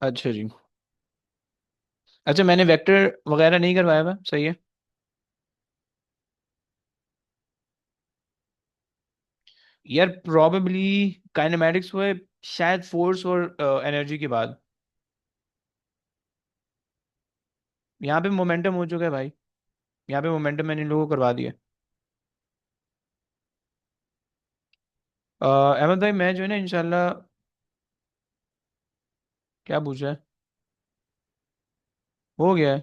अच्छा जी। अच्छा, मैंने वेक्टर वगैरह नहीं करवाया हुआ, सही है। यार प्रोबेबली काइनेमैटिक्स हुए, शायद फोर्स और एनर्जी के बाद। यहाँ पे मोमेंटम हो चुका है भाई। यहाँ पे मोमेंटम मैंने इन लोगों को करवा दिया। अहमद भाई, मैं जो है ना इंशाल्लाह। क्या पूछ रहा है? हो गया है।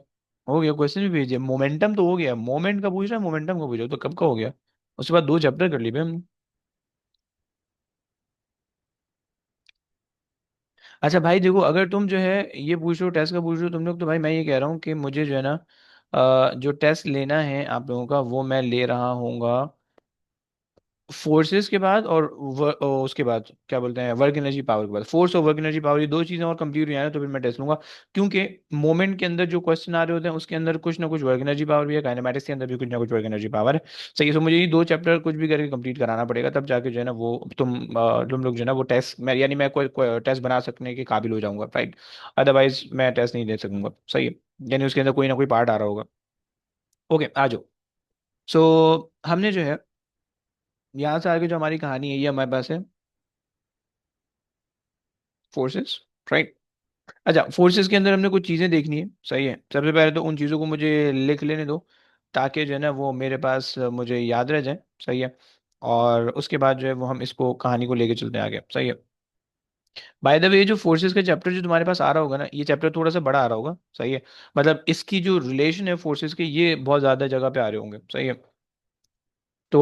हो गया, क्वेश्चन भी भेजिए। मोमेंटम तो हो गया, मोमेंट का पूछ रहा है, मोमेंटम का पूछ रहा है, तो कब का हो गया। उसके बाद दो चैप्टर कर लिए भाई हमने। अच्छा भाई देखो, अगर तुम जो है ये पूछ रहे हो, टेस्ट का पूछ रहे हो तुम लोग, तो भाई मैं ये कह रहा हूँ कि मुझे जो है ना जो टेस्ट लेना है आप लोगों का, वो मैं ले रहा हूँगा फोर्सेस के बाद, और उसके बाद क्या बोलते हैं, वर्क एनर्जी पावर के बाद। फोर्स और वर्क एनर्जी पावर, ये दो चीजें और कंप्लीट हो जाए ना, तो फिर मैं टेस्ट लूंगा। क्योंकि मोमेंट के अंदर जो क्वेश्चन आ रहे होते हैं उसके अंदर कुछ ना कुछ वर्क एनर्जी पावर भी है, काइनेमेटिक्स के अंदर भी कुछ ना कुछ वर्क एनर्जी पावर है। सही है, तो मुझे ये दो चैप्टर कुछ भी करके कंप्लीट कराना पड़ेगा, तब जाके जो है ना वो तुम लोग जो है ना वो टेस्ट, मैं यानी मैं कोई टेस्ट बना सकने के काबिल हो जाऊंगा, राइट। अदरवाइज मैं टेस्ट नहीं दे सकूंगा, सही है। यानी उसके अंदर कोई ना कोई पार्ट आ रहा होगा। ओके, आ जाओ। सो हमने जो है यहाँ से आगे जो हमारी कहानी है, ये हमारे पास है फोर्सेस, राइट। अच्छा, फोर्सेस के अंदर हमने कुछ चीज़ें देखनी है, सही है। सबसे पहले तो उन चीज़ों को मुझे लिख लेने दो, ताकि जो है ना वो मेरे पास मुझे याद रह जाए, सही है। और उसके बाद जो है वो हम इसको कहानी को लेके चलते हैं आगे, सही है। बाय द वे, जो फोर्सेस का चैप्टर जो तुम्हारे पास आ रहा होगा ना, ये चैप्टर थोड़ा सा बड़ा आ रहा होगा, सही है। मतलब इसकी जो रिलेशन है फोर्सेस के, ये बहुत ज़्यादा जगह पे आ रहे होंगे, सही है। तो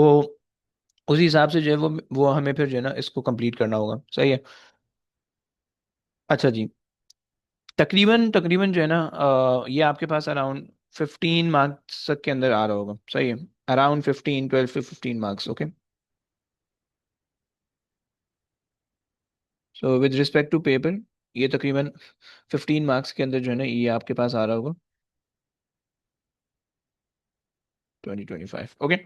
उसी हिसाब से जो है वो हमें फिर जो है ना इसको कंप्लीट करना होगा, सही है। अच्छा जी। तकरीबन तकरीबन जो है ना ये आपके पास अराउंड 15 मार्क्स के अंदर आ रहा होगा, सही है। अराउंड 15, 12 से 15 marks, okay. So with respect to paper, ये तकरीबन 15 मार्क्स के अंदर जो है ना ये आपके पास आ रहा होगा। 2025, ओके।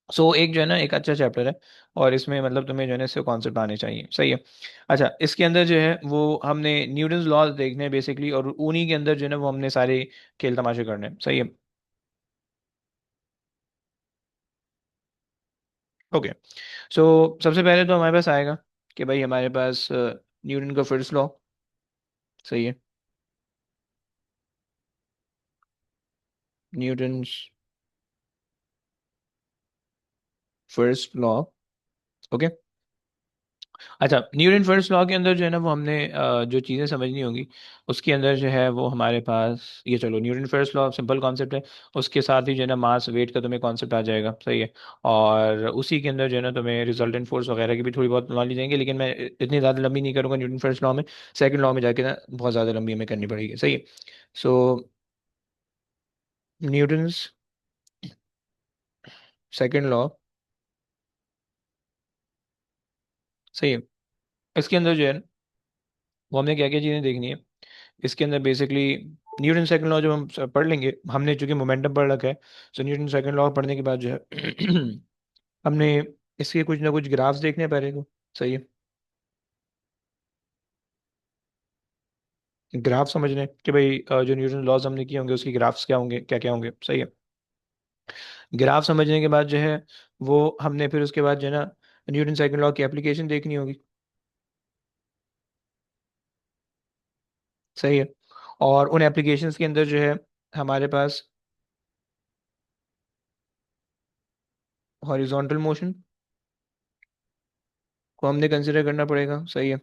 सो एक जो है ना एक अच्छा चैप्टर है, और इसमें मतलब तुम्हें जो है ना इससे कॉन्सेप्ट आने चाहिए, सही है। अच्छा, इसके अंदर जो है वो हमने न्यूटन्स लॉज देखने हैं बेसिकली, और उन्हीं के अंदर जो है ना वो हमने सारे खेल तमाशे करने हैं, सही है। ओके। सो सबसे पहले तो हमारे पास आएगा कि भाई हमारे पास न्यूटन का फर्स्ट लॉ, सही है। Newton first law, okay. अच्छा, न्यूटन फर्स्ट लॉ के अंदर जो है ना वो हमने जो चीज़ें समझनी होगी, उसके अंदर जो है वो हमारे पास ये, चलो Newton first law simple concept है। उसके साथ ही जो है ना मास वेट का तुम्हें कॉन्सेप्ट आ जाएगा, सही है। और उसी के अंदर जो है ना तुम्हें रिजल्टेंट फोर्स वगैरह की भी थोड़ी बहुत नॉलेज जाएंगे, लेकिन मैं इतनी ज़्यादा लंबी नहीं करूँगा न्यूटन फर्स्ट लॉ में। सेकंड लॉ में जाके ना बहुत ज़्यादा लंबी हमें करनी पड़ेगी, सही है। सो न्यूटन्स सेकंड लॉ, सही है। इसके अंदर जो है वो हमने क्या क्या चीज़ें देखनी है। इसके अंदर बेसिकली न्यूटन सेकंड लॉ जब हम पढ़ लेंगे, हमने चूंकि मोमेंटम पढ़ रखा है, तो न्यूटन सेकंड लॉ पढ़ने के बाद जो है हमने इसके कुछ ना कुछ ग्राफ्स देखने हैं पहले को, सही है। ग्राफ समझने हैं कि भाई जो न्यूटन लॉज हमने किए होंगे उसके ग्राफ्स क्या होंगे, क्या क्या होंगे, सही है। ग्राफ समझने के बाद जो है वो हमने फिर उसके बाद जो है ना न्यूटन सेकंड लॉ की एप्लीकेशन देखनी होगी, सही है। और उन एप्लीकेशंस के अंदर जो है हमारे पास हॉरिजॉन्टल मोशन को हमने कंसिडर करना पड़ेगा, सही है।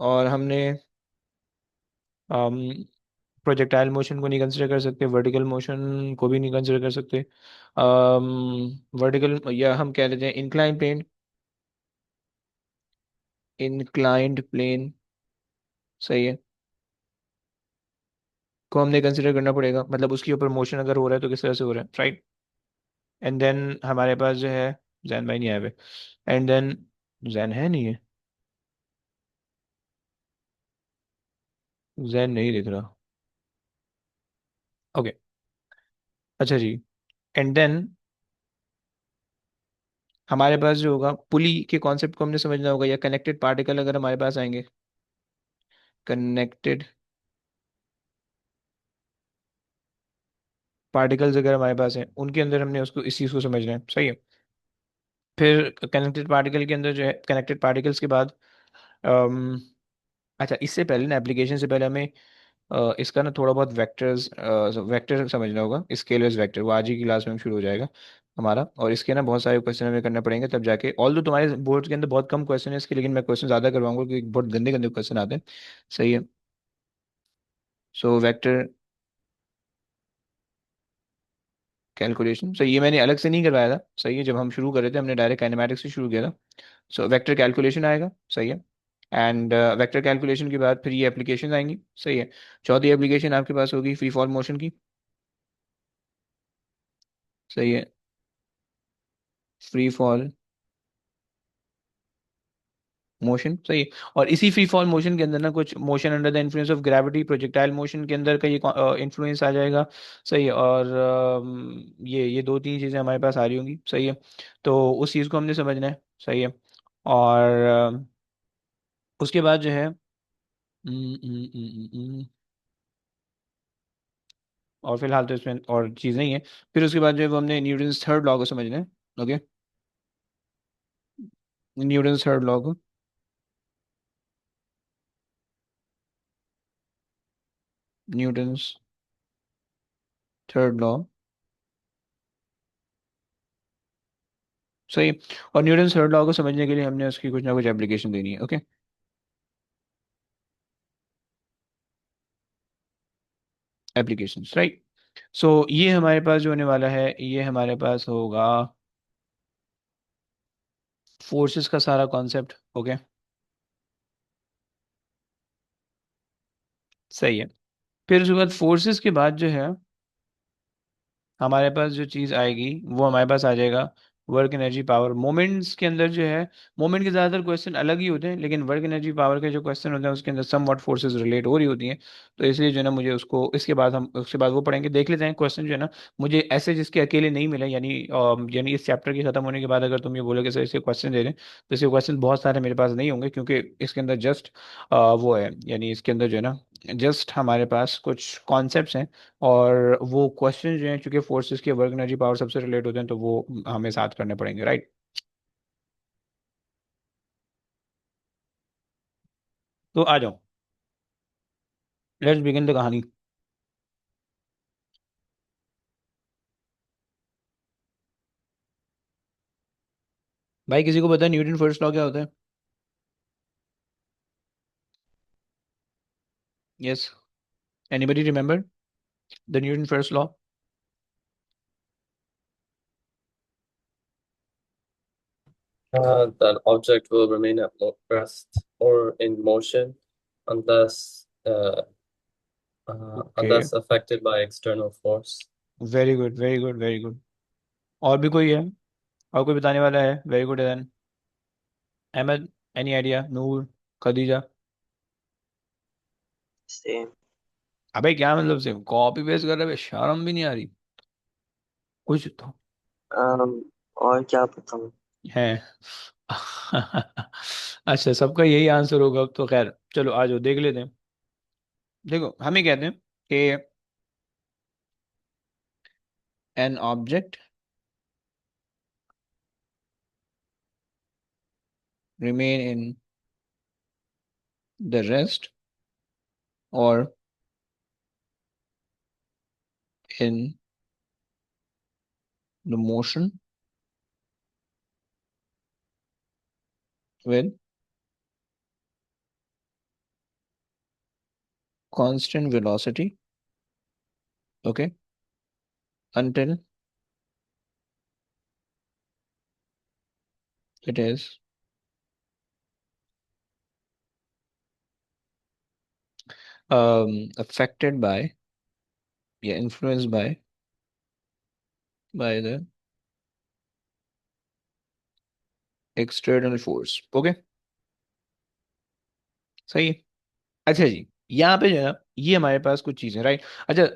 और हमने प्रोजेक्टाइल मोशन को नहीं कंसिडर कर सकते, वर्टिकल मोशन को भी नहीं कंसिडर कर सकते। वर्टिकल, या हम कह लेते हैं इंक्लाइन प्लेन, इंक्लाइंड प्लेन, सही है, को हमने कंसिडर करना पड़ेगा। मतलब उसके ऊपर मोशन अगर हो रहा है तो किस तरह से हो रहा है, राइट। एंड देन हमारे पास जो है जैन भाई नहीं आए हुए। एंड देन जैन है नहीं है, जैन नहीं दिख रहा। ओके। अच्छा जी। एंड देन हमारे पास जो होगा पुली के कॉन्सेप्ट को हमने समझना होगा, या कनेक्टेड पार्टिकल अगर हमारे पास आएंगे, कनेक्टेड पार्टिकल्स अगर हमारे पास हैं उनके अंदर हमने उसको इस चीज़ को समझना है, सही है। फिर कनेक्टेड पार्टिकल के अंदर जो है, कनेक्टेड पार्टिकल्स के बाद अम, अच्छा, इससे पहले ना, एप्लीकेशन से पहले हमें इसका ना थोड़ा बहुत वेक्टर्स, वेक्टर समझना होगा। स्केलर्स वेक्टर वो आज ही की क्लास में शुरू हो जाएगा हमारा, और इसके ना बहुत सारे क्वेश्चन हमें करने पड़ेंगे तब जाके। ऑल दो तुम्हारे बोर्ड के अंदर बहुत कम क्वेश्चन है इसके, लेकिन मैं क्वेश्चन ज़्यादा करवाऊंगा क्योंकि बहुत गंदे गंदे क्वेश्चन आते हैं, सही है। सो वेक्टर कैलकुलेशन, सही, ये मैंने अलग से नहीं करवाया था, सही है। जब हम शुरू कर रहे थे हमने डायरेक्ट काइनेमेटिक्स से शुरू किया था। सो वेक्टर कैलकुलेशन आएगा, सही है। एंड वेक्टर कैलकुलेशन के बाद फिर ये एप्लीकेशन आएंगी, सही है। चौथी एप्लीकेशन आपके पास होगी फ्री फॉल मोशन की, सही है। फ्री फॉल मोशन, सही है। और इसी फ्री फॉल मोशन के अंदर ना कुछ motion under the influence of gravity, projectile motion के अंदर का ये इन्फ्लुएंस आ जाएगा, सही है। और ये दो तीन चीज़ें हमारे पास आ रही होंगी, सही है। तो उस चीज़ को हमने समझना है, सही है। और उसके बाद जो है और फिलहाल तो इसमें और चीज़ नहीं है। फिर उसके बाद जो है वो हमने न्यूटन्स थर्ड लॉ को समझना है, ओके। न्यूटन्स थर्ड लॉ को, न्यूटन्स थर्ड लॉ, सही। और न्यूटन्स थर्ड लॉ को समझने के लिए हमने उसकी कुछ ना कुछ एप्लीकेशन देनी है, ओके। Applications, right. सो ये हमारे पास जो होने वाला है, ये हमारे पास होगा फोर्सेस का सारा कॉन्सेप्ट, ओके, सही है। फिर उसके बाद फोर्सेस के बाद जो है हमारे पास जो चीज़ आएगी वो हमारे पास आ जाएगा वर्क एनर्जी पावर। मोमेंट्स के अंदर जो है, मोमेंट के ज़्यादातर क्वेश्चन अलग ही होते हैं, लेकिन वर्क एनर्जी पावर के जो क्वेश्चन होते हैं उसके अंदर सम व्हाट फोर्सेस रिलेट हो रही होती हैं। तो इसलिए जो है ना मुझे उसको, इसके बाद हम उसके बाद वो पढ़ेंगे, देख लेते हैं क्वेश्चन जो है ना। मुझे ऐसे जिसके अकेले नहीं मिले, यानी इस चैप्टर के खत्म होने के बाद अगर तुम ये बोलोगे सर इसके क्वेश्चन दे दें, तो इसके क्वेश्चन बहुत सारे मेरे पास नहीं होंगे, क्योंकि इसके अंदर जस्ट वो है, यानी इसके अंदर जो है ना जस्ट हमारे पास कुछ कॉन्सेप्ट्स हैं। और वो क्वेश्चन जो हैं चूंकि फोर्सेस के वर्क एनर्जी पावर सबसे रिलेट होते हैं, तो वो हमें साथ करने पड़ेंगे, राइट। तो आ जाओ, लेट्स बिगिन द कहानी। भाई किसी को पता है न्यूटन फर्स्ट लॉ क्या होता है? Yes, anybody remember the Newton first law? That object will remain at rest or in motion unless okay, unless affected by external force. Very good, very good, very good. और भी कोई है? और कोई बताने वाला है? Very good then. Ahmad, any idea? Noor, Khadija? Same. अबे क्या मतलब से कॉपी पेस्ट कर रहे हो? शर्म भी नहीं आ रही कुछ तो? और क्या बताऊं। है। अच्छा, सबका यही आंसर होगा अब तो, खैर चलो आ जाओ देख लेते हैं। देखो हम ही कहते हैं कि an object remain in the rest और in the motion with constant velocity, okay, until it is affected by, yeah, influenced by the external force, okay, सही है। अच्छा जी, यहाँ पे जो है ना ये हमारे पास कुछ चीजें, राइट। अच्छा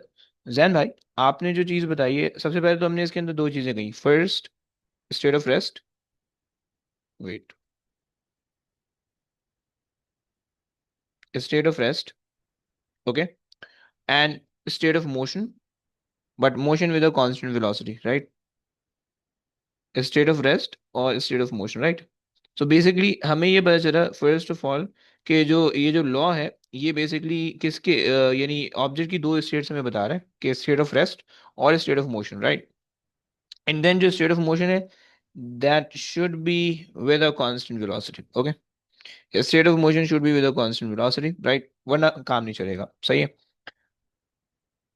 जैन भाई, आपने जो चीज बताई है, सबसे पहले तो हमने इसके अंदर दो चीजें कही। First, state of rest, wait, state of rest, okay, and state of motion, but motion with a constant velocity, right? A state of rest or a state of motion, right? So basically हमें ये पता चला first of all कि जो ये जो law है ये बेसिकली किसके यानी ऑब्जेक्ट की दो स्टेट्स हमें बता रहा है कि स्टेट ऑफ रेस्ट और state of motion, right? And then जो स्टेट ऑफ मोशन है that should be with a constant velocity, okay? State of motion should be with a constant velocity, right? वरना काम नहीं चलेगा, सही है?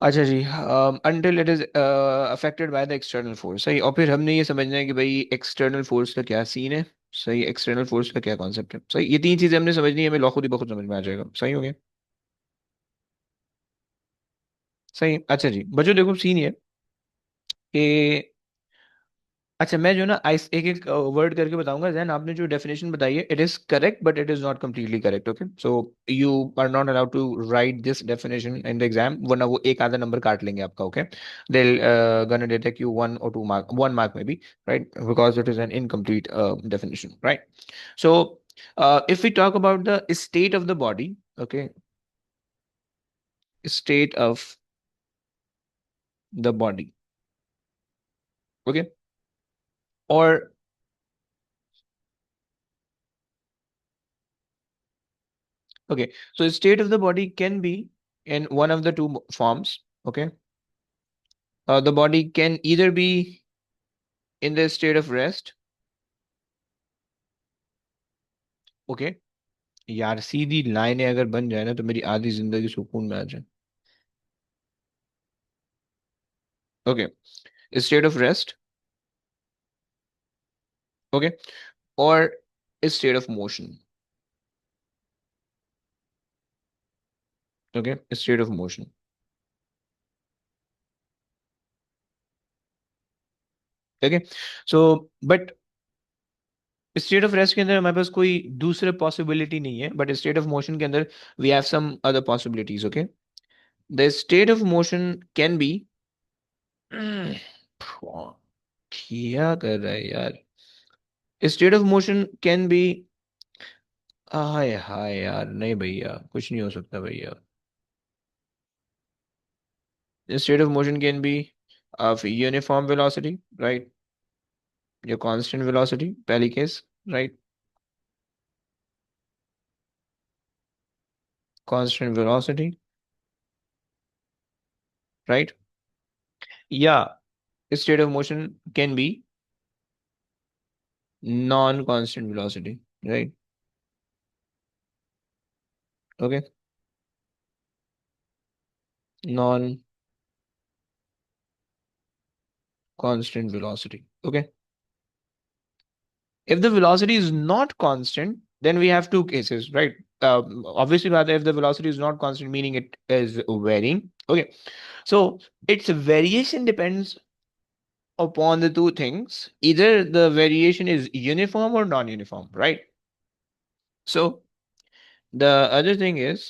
अच्छा जी, until it is affected by the external force, सही। और फिर हमने ये समझना है कि भाई एक्सटर्नल फोर्स का क्या सीन है, सही। एक्सटर्नल फोर्स का क्या कॉन्सेप्ट है, सही। ये तीन चीजें हमने समझनी है, हमें लॉ खुद ही बखुद समझ में आ जाएगा, सही हो गया? सही। अच्छा जी बच्चों, देखो सीन ये कि अच्छा मैं जो ना आइस एक एक वर्ड करके बताऊंगा, देन आपने जो डेफिनेशन बताई है it is correct but it is not completely correct, okay? So you are not allowed to write this definition in the exam, वरना वो एक आधा नंबर काट लेंगे आपका, okay? They gonna detect you 1 or 2 mark, 1 mark maybe, right? Because it is an incomplete definition, right? So if we talk about the state of the body, okay, state of the body, okay, or okay, so state of the body can be in one of the two forms, okay? The body can either be in the state of rest, okay? यार सीधी लाइनें अगर बन जाए ना तो मेरी आधी जिंदगी सुकून में आ जाए, okay? State of rest, okay, or state of motion, okay? State of motion, okay? So but state of rest के अंदर हमारे पास कोई दूसरे पॉसिबिलिटी नहीं है, बट स्टेट ऑफ मोशन के अंदर we have some other possibilities, okay? The state of motion can be क्या कर रहा है यार? State of motion can be, हाय हाय यार, नहीं भैया कुछ नहीं हो सकता भैया। State of motion can be of uniform velocity, right? या कांस्टेंट वेलोसिटी, पहली case, right? Constant velocity, right? या state of motion can be non constant velocity, right? Okay, non constant velocity, okay? If the velocity is not constant, then we have two cases, right? Obviously, rather, if the velocity is not constant, meaning it is varying. Okay, so its variation depends upon the two things. Either the variation is uniform or non-uniform, right? So the other thing is,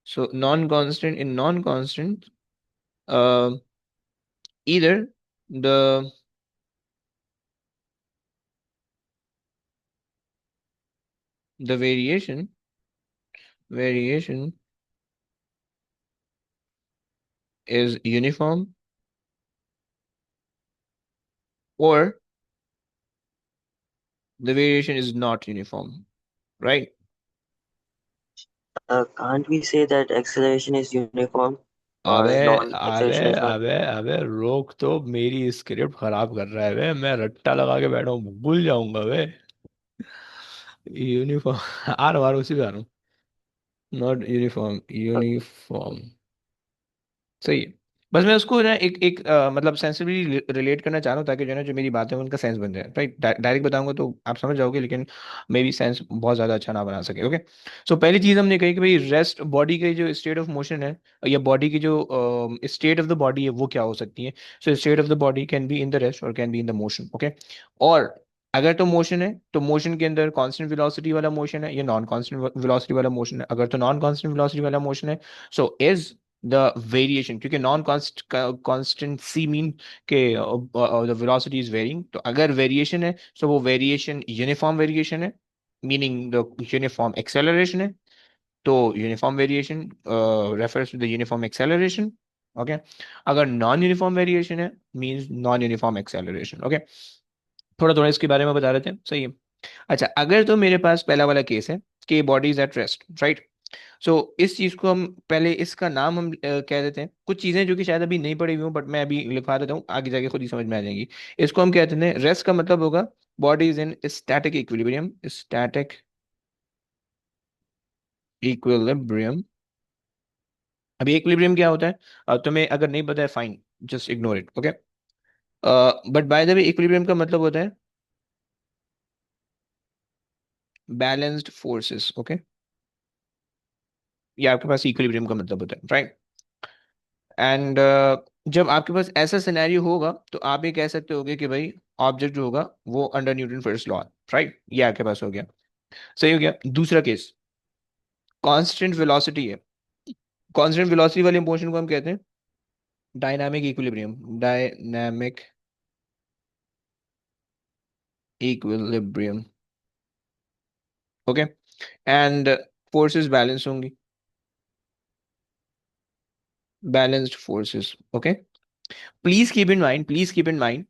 so non-constant in non-constant, uh, either the the variation is uniform or the variation is not uniform, right? Can't we say that acceleration is uniform अबे or अबे non-acceleration is not? अबे अबे रोक, तो मेरी script खराब कर रहा है बे, मैं रट्टा लगा के बैठा हूँ, भूल जाऊंगा बे। यूनिफॉर्म आ रहा हूँ, उसी पे आ रहा हूँ। नॉट यूनिफॉर्म, Uh, यूनिफॉर्म, सही है। बस मैं उसको ना एक एक मतलब सेंसिबली रिलेट करना चाह रहा हूँ ताकि जो है ना जो मेरी बातें हैं उनका सेंस बन जाए, राइट? डायरेक्ट बताऊंगा तो आप समझ जाओगे, लेकिन मे बी सेंस बहुत ज़्यादा अच्छा ना बना सके, ओके? सो पहली चीज़ हमने कही कि भाई रेस्ट बॉडी के जो स्टेट ऑफ मोशन है या बॉडी की जो स्टेट ऑफ द बॉडी है वो क्या हो सकती है। So state of the body can be in the rest और can be in the motion, okay? और अगर तो मोशन है तो मोशन के अंदर कांस्टेंट वेलोसिटी वाला मोशन है या नॉन कांस्टेंट वेलोसिटी वाला मोशन है। अगर तो नॉन कांस्टेंट वेलोसिटी वाला मोशन है, सो इज द वेरिएशन, क्योंकि नॉन कॉन्स्टेंसी मीन के द वेलोसिटी इज वेरिंग, तो अगर वेरिएशन है तो वो वेरिएशन यूनिफॉर्म वेरिएशन है, मीनिंग द यूनिफॉर्म एक्सेलरेशन है, तो uniform variation refers to the uniform acceleration. Okay, अगर नॉन यूनिफॉर्म वेरिएशन है means non uniform acceleration. Okay, थोड़ा थोड़ा इसके बारे में बता रहे थे, सही है। अच्छा, अगर तो मेरे पास पहला वाला केस है कि body is at rest, right. सो इस चीज को हम पहले इसका नाम हम कह देते हैं, कुछ चीजें जो कि शायद अभी नहीं पड़ी हुई हूँ बट मैं अभी लिखवा देता हूँ, आगे जाके खुद ही समझ में आ जाएंगी। इसको हम कहते हैं, रेस्ट का मतलब होगा body is in static equilibrium, static equilibrium. अभी इक्विलिब्रियम क्या होता है, तुम्हें अगर नहीं पता है fine, just ignore it. Okay, but by the way equilibrium का मतलब होता है बैलेंस्ड फोर्सेस। ओके, ये आपके पास इक्विलिब्रियम का मतलब होता है, राइट। एंड जब आपके पास ऐसा सिनेरियो होगा तो आप ये कह सकते होगे कि भाई ऑब्जेक्ट जो होगा वो under Newton first law, right. ये आपके पास हो गया, सही हो गया। दूसरा केस कांस्टेंट वेलोसिटी है। कांस्टेंट वेलोसिटी वाले मोशन को हम कहते हैं dynamic equilibrium, dynamic equilibrium. Okay, and forces balance होंगी, balanced forces. Okay, please keep in mind, please keep in mind,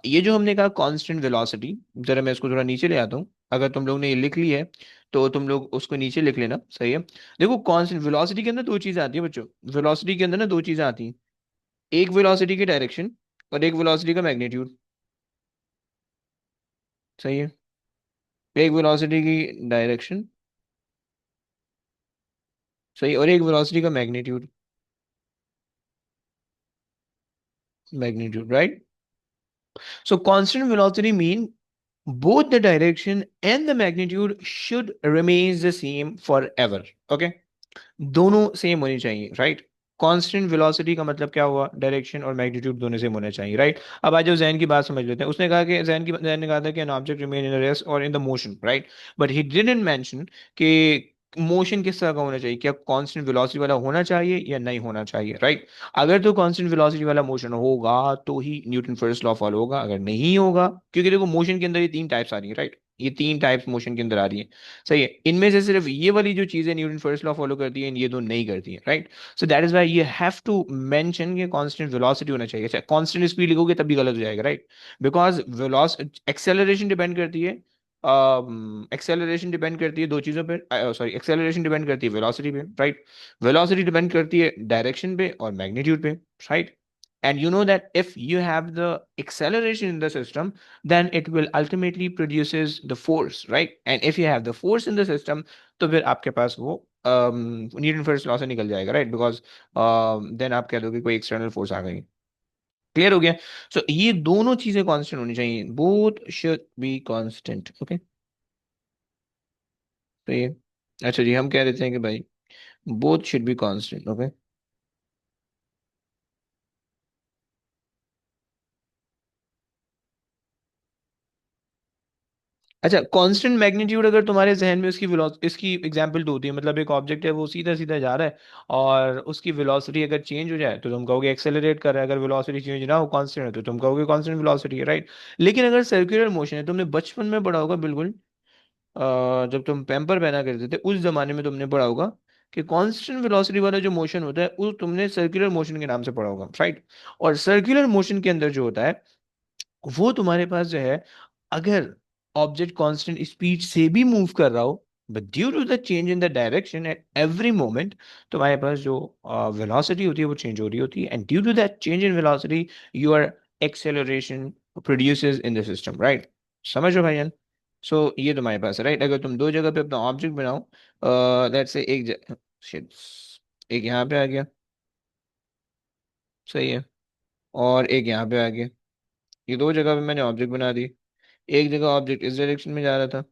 ये जो हमने कहा कांस्टेंट वेलोसिटी, जरा मैं इसको थोड़ा नीचे ले आता हूँ। अगर तुम लोग ने ये लिख ली है तो तुम लोग उसको नीचे लिख लेना, सही है। देखो कांस्टेंट वेलोसिटी के अंदर दो चीजें आती है बच्चों, वेलोसिटी के अंदर ना दो चीजें आती हैं, एक वेलोसिटी की डायरेक्शन और एक वेलोसिटी का मैग्नीट्यूड, सही है। एक वेलोसिटी की डायरेक्शन, सही, और एक वेलोसिटी का magnitude, magnitude, right. So constant velocity mean both the direction and the magnitude should remain the same forever. Okay, दोनों सेम होनी चाहिए, राइट। कांस्टेंट वेलोसिटी का मतलब क्या हुआ, डायरेक्शन और मैग्नीट्यूड दोनों सेम होने चाहिए, राइट। अब आज जैन की बात समझ लेते हैं। उसने कहा कि जैन ने कहा था कि an object remain in rest और in the motion, right. But he didn't mention कि मोशन किस तरह का होना चाहिए, क्या कांस्टेंट वेलोसिटी वाला होना चाहिए या नहीं होना चाहिए, राइट। अगर तो कांस्टेंट वेलोसिटी वाला मोशन होगा तो ही न्यूटन फर्स्ट लॉ फॉलो होगा, अगर नहीं होगा, क्योंकि देखो मोशन के अंदर ये तीन टाइप्स आ रही है, राइट। ये तीन टाइप्स मोशन के अंदर आ रही है, सही है। इनमें से सिर्फ ये वाली जो चीजें न्यूटन फर्स्ट लॉ फॉलो करती है, ये दो नहीं करती है, right. So that is why you have to mention कि कांस्टेंट वेलोसिटी होना चाहिए। कांस्टेंट स्पीड लिखोगे तब भी गलत हो जाएगा, राइट। बिकॉज वेलोस एक्सेलरेशन डिपेंड करती है, एक्सेलरेशन डिपेंड करती है दो चीजों पे, सॉरी, एक्सेलरेशन डिपेंड करती है वेलोसिटी पे, राइट। वेलोसिटी डिपेंड करती है डायरेक्शन पे और मैग्नीट्यूड पे, right. And you know that if you have the acceleration in the system, then it will ultimately produces the force, right? And if you have the force in the system, तो फिर आपके पास वो Newton first law से निकल जाएगा, right. Because then आप कह दोगे कोई एक्सटर्नल फोर्स आ गई। क्लियर हो गया। सो ये दोनों चीजें कांस्टेंट होनी चाहिए, both should be constant. Okay, तो ये, अच्छा जी, हम कह देते हैं कि भाई both should be constant. Okay, अच्छा, कांस्टेंट मैग्नीट्यूड अगर तुम्हारे जहन में उसकी इसकी एग्जांपल दो होती है, मतलब एक ऑब्जेक्ट है वो सीधा सीधा जा रहा है और उसकी वेलोसिटी अगर चेंज हो जाए तो तुम कहोगे एक्सेलरेट कर रहा है, अगर वेलोसिटी चेंज ना हो कांस्टेंट है तो तुम कहोगे कांस्टेंट वेलोसिटी है, राइट। लेकिन अगर सर्कुलर मोशन है, तुमने बचपन में पढ़ा होगा बिल्कुल, जब तुम पैम्पर पहना करते थे उस जमाने में तुमने पढ़ा होगा कि कांस्टेंट वेलोसिटी वाला जो मोशन होता है वो तुमने सर्कुलर मोशन के नाम से पढ़ा होगा, राइट। और सर्कुलर मोशन के अंदर जो होता है वो तुम्हारे पास जो है, अगर ऑब्जेक्ट कांस्टेंट स्पीड से भी मूव कर रहा हो but due to the change in the direction at every moment, तुम्हारे पास जो वेलोसिटी होती है वो चेंज हो रही होती है, and due to that change in velocity your acceleration produces in the system, right. समझो भाईजान। सो ये तुम्हारे पास है, राइट। अगर तुम दो जगह पे अपना ऑब्जेक्ट बनाओ, लेट्स से shit, एक यहाँ पे आ गया, सही है, और एक यहाँ पे आ गया, ये दो जगह पे मैंने ऑब्जेक्ट बना दी। एक जगह ऑब्जेक्ट इस डायरेक्शन में जा रहा था,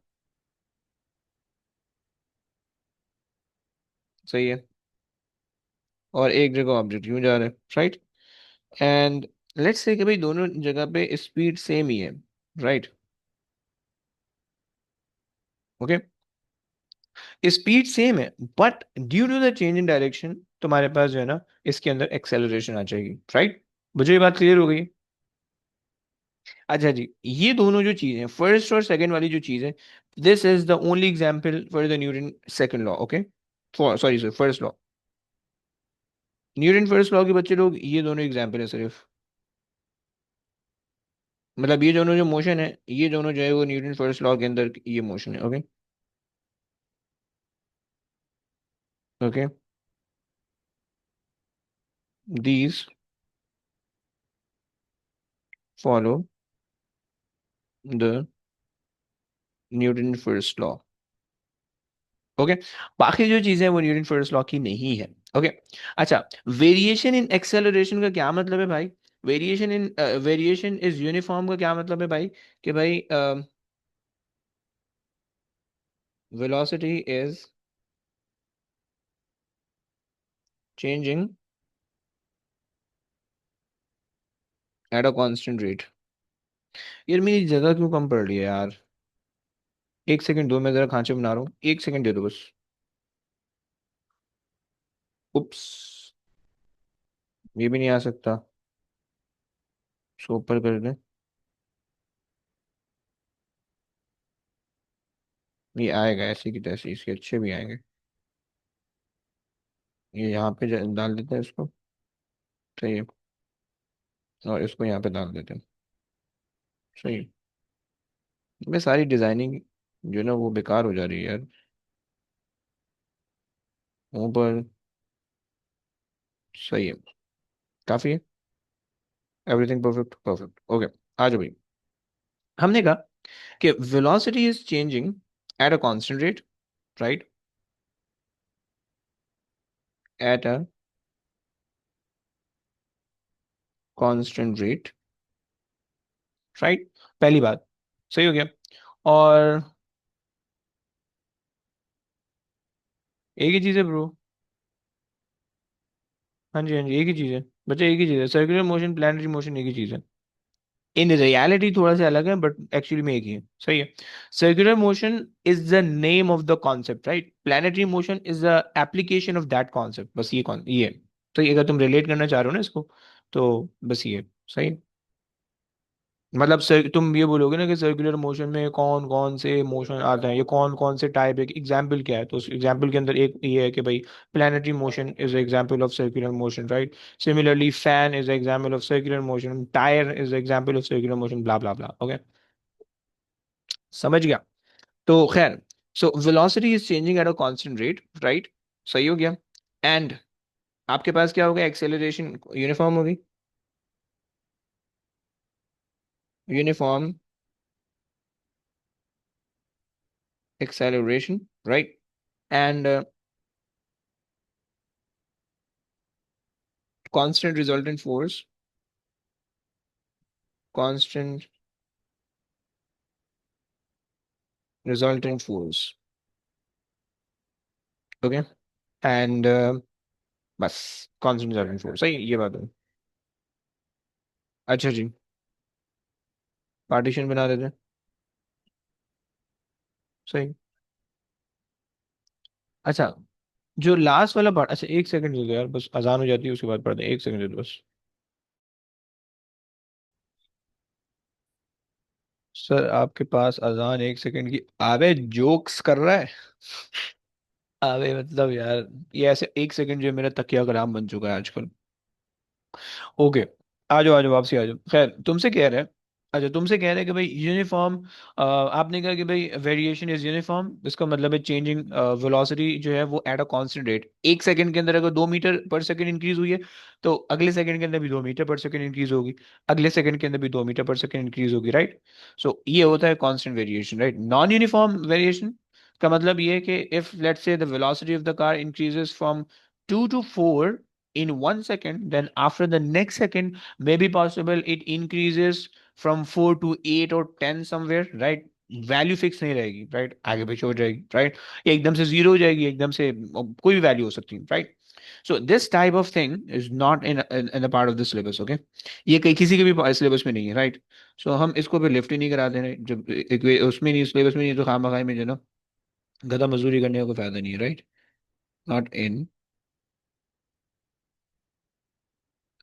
सही है, और एक जगह ऑब्जेक्ट यूं जा रहा है, राइट। एंड लेट्स से कि भाई दोनों जगह पे स्पीड सेम ही है, राइट। ओके, स्पीड सेम है but due to the change in direction तुम्हारे पास जो है ना इसके अंदर एक्सेलरेशन आ जाएगी, राइट। मुझे ये बात क्लियर हो गई। अच्छा जी, ये दोनों जो चीजें फर्स्ट और सेकंड वाली जो चीज है, This is the only example for the Newton second law. Okay, sorry sir, first law. Newton first law के बच्चे लोग ये दोनों एग्जाम्पल है सिर्फ, मतलब ये दोनों जो मोशन है, ये दोनों जो है वो न्यूटन फर्स्ट लॉ के अंदर ये मोशन है। Okay. Okay. These follow the Newton first law. Okay. बाकी जो चीजें हैं वो न्यूटन फर्स्ट लॉ की नहीं है। ओके। अच्छा, वेरिएशन इन एक्सेलरेशन का क्या मतलब है भाई? वेरिएशन इज यूनिफॉर्म का क्या मतलब है भाई? कि भाई velocity is changing at a constant rate. यार मेरी जगह क्यों कम पड़ रही है यार? एक सेकंड दो, मैं जरा खांचे बना रहा हूँ, एक सेकंड दे दो बस। उप्स, ये भी नहीं आ सकता। इसको ऊपर कर दे। ये आएगा ऐसे की तैसे, इसके अच्छे भी आएंगे। ये यहाँ पे डाल देते हैं इसको। सही है। और इसको यहाँ पे डाल देते हैं। सही है। मैं सारी डिजाइनिंग जो है ना वो बेकार हो जा रही है यार। ऊपर। सही है। काफी है। Everything perfect perfect. ओके। आ जाओ भाई। हमने कहा कि velocity is changing at a constant rate, right? At a constant rate, right? पहली बात सही हो गया। और एक ही चीज है ब्रो। हाँ जी हाँ जी, एक ही चीज है बच्चा, एक ही चीज है। सर्कुलर मोशन, प्लैनेटरी मोशन, एक ही चीज है। इन रियलिटी थोड़ा सा अलग है बट एक्चुअली में एक ही है। सही है। Circular motion is the name of the concept, right? Planetary motion is the application of that concept. बस ये कौन ये है। तो ये अगर तुम रिलेट करना चाह रहे हो ना इसको, तो बस ये सही है। मतलब सर तुम ये बोलोगे ना कि सर्कुलर मोशन में कौन कौन से मोशन आते हैं, ये कौन कौन से टाइप है, एग्जाम्पल क्या है, तो उस एग्जाम्पल के अंदर एक ये है कि भाई planetary motion is example of circular motion, right? Similarly fan is example of circular motion, tyre is example of circular motion, blah blah blah. Okay, समझ गया? तो खैर, so velocity is changing at a constant rate, right? सही हो गया। And आपके पास क्या होगा? एक्सेलरेशन यूनिफॉर्म होगी। Uniform acceleration, right? And constant resultant force, constant resultant force. Okay. And बस constant resultant force, सही है, ये बात है। अच्छा जी, पार्टीशन बना देते हैं। सही। अच्छा, जो लास्ट वाला पार्ट, अच्छा एक सेकंड दे दो यार, बस अजान हो जाती है उसके बाद पढ़ते हैं, एक सेकंड दे दो बस। सर आपके पास अजान एक सेकंड की आवे जोक्स कर रहा है। आवे मतलब यार, ये ऐसे एक सेकंड जो है मेरा तकिया कलाम बन चुका है आजकल। ओके। आ जाओ वापसी आ जाओ। खैर, तुमसे कह रहे हैं, अच्छा तुमसे कह रहे हैं कि भाई यूनिफॉर्म, आपने कहा कि भाई वेरिएशन इज यूनिफॉर्म, इसका मतलब है चेंजिंग वेलोसिटी जो है वो एट अ कांस्टेंट रेट। एक सेकंड के अंदर अगर 2 मीटर पर सेकंड इंक्रीज हुई है, तो अगले सेकंड के अंदर भी 2 मीटर पर सेकंड इंक्रीज होगी, अगले सेकंड के अंदर भी 2 मीटर पर सेकंड इंक्रीज होगी, राइट? सो ये होता है constant variation, right? Non uniform variation का मतलब ये है कि if let's say the velocity of the car increases from 2 to 4 in 1 second, then after the next second, maybe possible it increases from 4 to 8 or 10 somewhere, right? Value fix नहीं रहेगी, right? आगे पीछे हो जाएगी, राइट? एकदम से zero हो जाएगी, एकदम से कोई भी वैल्यू हो सकती है, right? So this type of thing is not in in the part of the syllabus. Okay, ये कहीं किसी के भी सिलेबस में नहीं है, राइट? सो हम इसको भी लिफ्ट ही नहीं कराते हैं, जब उसमें नहीं, सिलेबस में नहीं, तो खामा खाई में जो है ना गधा मजदूरी करने का कोई फायदा नहीं है, right? Not in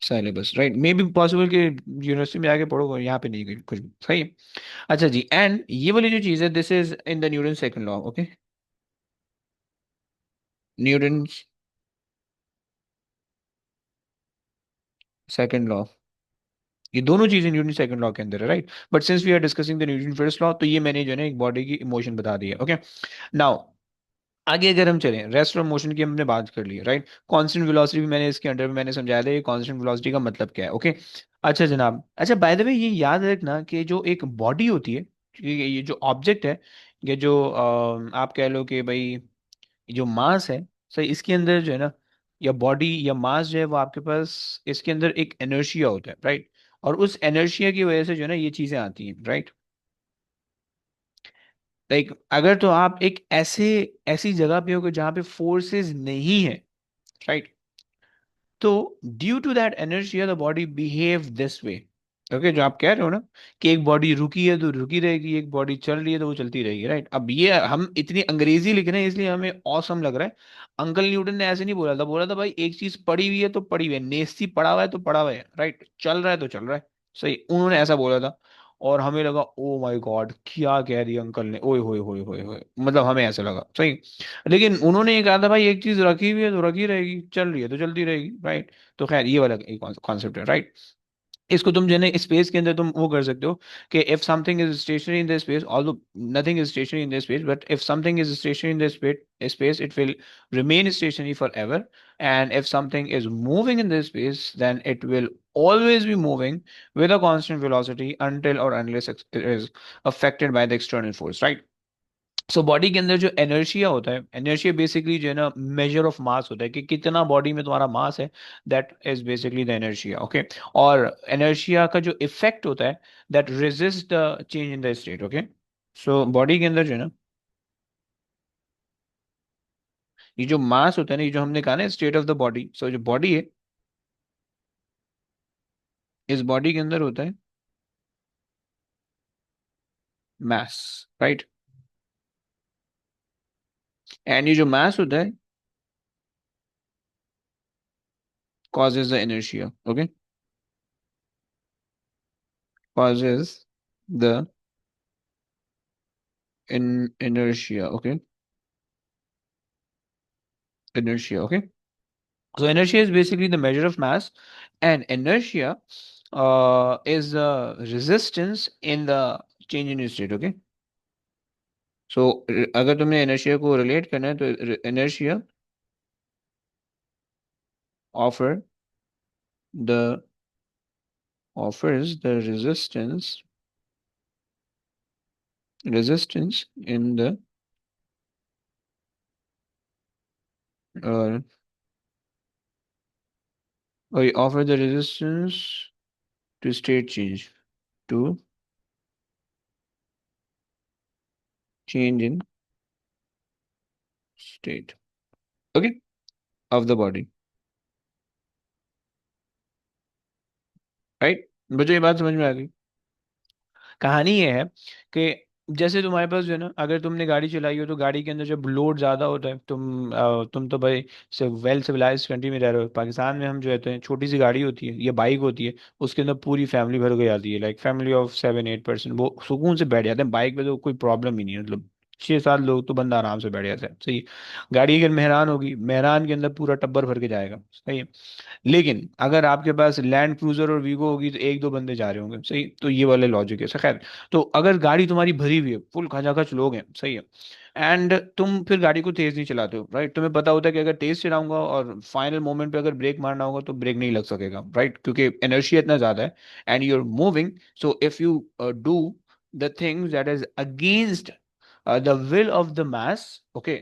syllabus, right, may be possible कि यूनिवर्सिटी में आके पढ़ो, यहाँ पे नहीं कुछ भी, सही है। अच्छा जी, एंड ये वाली जो चीज़ है, this is in the Newton second law, okay, Newton second law, ये दोनों चीजें न्यूटन सेकंड लॉ के अंदर है, right. But since we are discussing the Newton first law, तो ये मैंने जो है ना एक बॉडी की इमोशन बता दी है, ओके। नाउ आगे अगर हम चलें, रेस्ट ऑफ मोशन की हमने बात कर ली है, राइट। कांस्टेंट वेलोसिटी भी मैंने इसके अंडर में मैंने समझाया था, ये कांस्टेंट वेलोसिटी का मतलब क्या है, ओके। अच्छा जनाब, अच्छा बाय द वे ये याद रखना कि जो एक बॉडी होती है, ये जो ऑब्जेक्ट है, ये जो आप कह लो कि भाई जो मास है, सही, इसके अंदर जो है ना, या बॉडी या मास जो है वो आपके पास, इसके अंदर एक एनर्शिया होता है, राइट। और उस एनर्शिया की वजह से जो है ना ये चीजें आती हैं, राइट। लाइक अगर तो आप एक ऐसी जगह पे हो कि जहाँ पे फोर्सेस नहीं है, राइट, तो due to that energy the body behave this way, okay. जो आप कह रहे हो ना कि एक बॉडी रुकी है तो रुकी रहेगी, एक बॉडी चल रही है तो वो चलती रहेगी, राइट। अब ये हम इतनी अंग्रेजी लिख रहे हैं इसलिए हमें औसम लग रहा है। अंकल न्यूटन ने ऐसे नहीं बोला था, बोला था भाई एक चीज पड़ी हुई है तो पड़ी हुई है, नेस्ती पड़ा हुआ है तो पड़ा हुआ है, राइट, चल रहा है तो चल रहा है, सही, उन्होंने ऐसा बोला था। और हमें लगा ओ माय गॉड क्या कह दिया अंकल ने, ओए होए होए होए होए, मतलब हमें ऐसा लगा, सही। लेकिन उन्होंने ये कहा था भाई एक चीज रखी हुई है तो रखी रहेगी, चल रही है तो चलती रहेगी, राइट। तो खैर ये वाला कॉन्सेप्ट है, राइट। इसको तुम जो है स्पेस के अंदर तुम वो कर सकते हो कि if something is stationary in the space, although nothing is stationary in the space, but if something is stationary in the space it will remain stationary forever, and if something is moving in the space then it will always be moving with a constant velocity until or unless it is affected by the external force, right। So body के अंदर जो inertia होता है, inertia basically जो है ना measure of mass होता है कि कितना बॉडी में तुम्हारा मास है, that is basically the inertia, okay. और एनर्शिया का जो इफेक्ट होता है, that resist the change in the state, okay. So body के अंदर जो है ना ये जो मास होता है ना, ये जो हमने कहा ना स्टेट ऑफ द बॉडी, सो जो बॉडी है, इस बॉडी के अंदर होता है मास, राइट। एंड ये जो मास होता है causes the inertia, okay, causes the inertia, okay, inertia, okay. So inertia is basically the measure of mass, and inertia is the resistance in the change in state. Okay. So अगर तुमने inertia को relate करना है तो inertia offer the offers the resistance in the uh, offer the resistance to state change, to change in state, okay, of the body, right। मुझे ये बात समझ में आ गई। कहानी ये है कि जैसे तुम्हारे पास जो है ना, अगर तुमने गाड़ी चलाई हो तो गाड़ी के अंदर जब लोड ज्यादा होता है, तुम तो भाई से वेल सिविलाइज कंट्री में रह रहे हो, पाकिस्तान में हम जो रहते हैं छोटी सी गाड़ी होती है या बाइक होती है, उसके अंदर पूरी फैमिली भर गई आती है, लाइक फैमिली ऑफ 7-8 पर्सन, वो सुकून से बैठ जाते हैं बाइक पे, तो कोई प्रॉब्लम ही नहीं है, मतलब 6-7 लोग तो बंदा आराम से बैठ जाता है, सही। गाड़ी अगर मेहरान होगी, मेहरान के अंदर पूरा टब्बर भर के जाएगा, सही है। लेकिन अगर आपके पास लैंड क्रूजर और वीगो होगी तो एक दो बंदे जा रहे होंगे, सही, तो ये वाले लॉजिक है, खैर। तो अगर गाड़ी तुम्हारी भरी हुई है, फुल खचाखच लोग हैं, सही है, एंड तुम फिर गाड़ी को तेज नहीं चलाते हो, राइट, तुम्हें पता होता है कि अगर तेज चलाऊंगा और फाइनल मोमेंट पे अगर ब्रेक मारना होगा तो ब्रेक नहीं लग सकेगा, राइट, क्योंकि इनर्शिया इतना ज्यादा है, and you are moving. So if you do the things that is against the will of the mass, okay,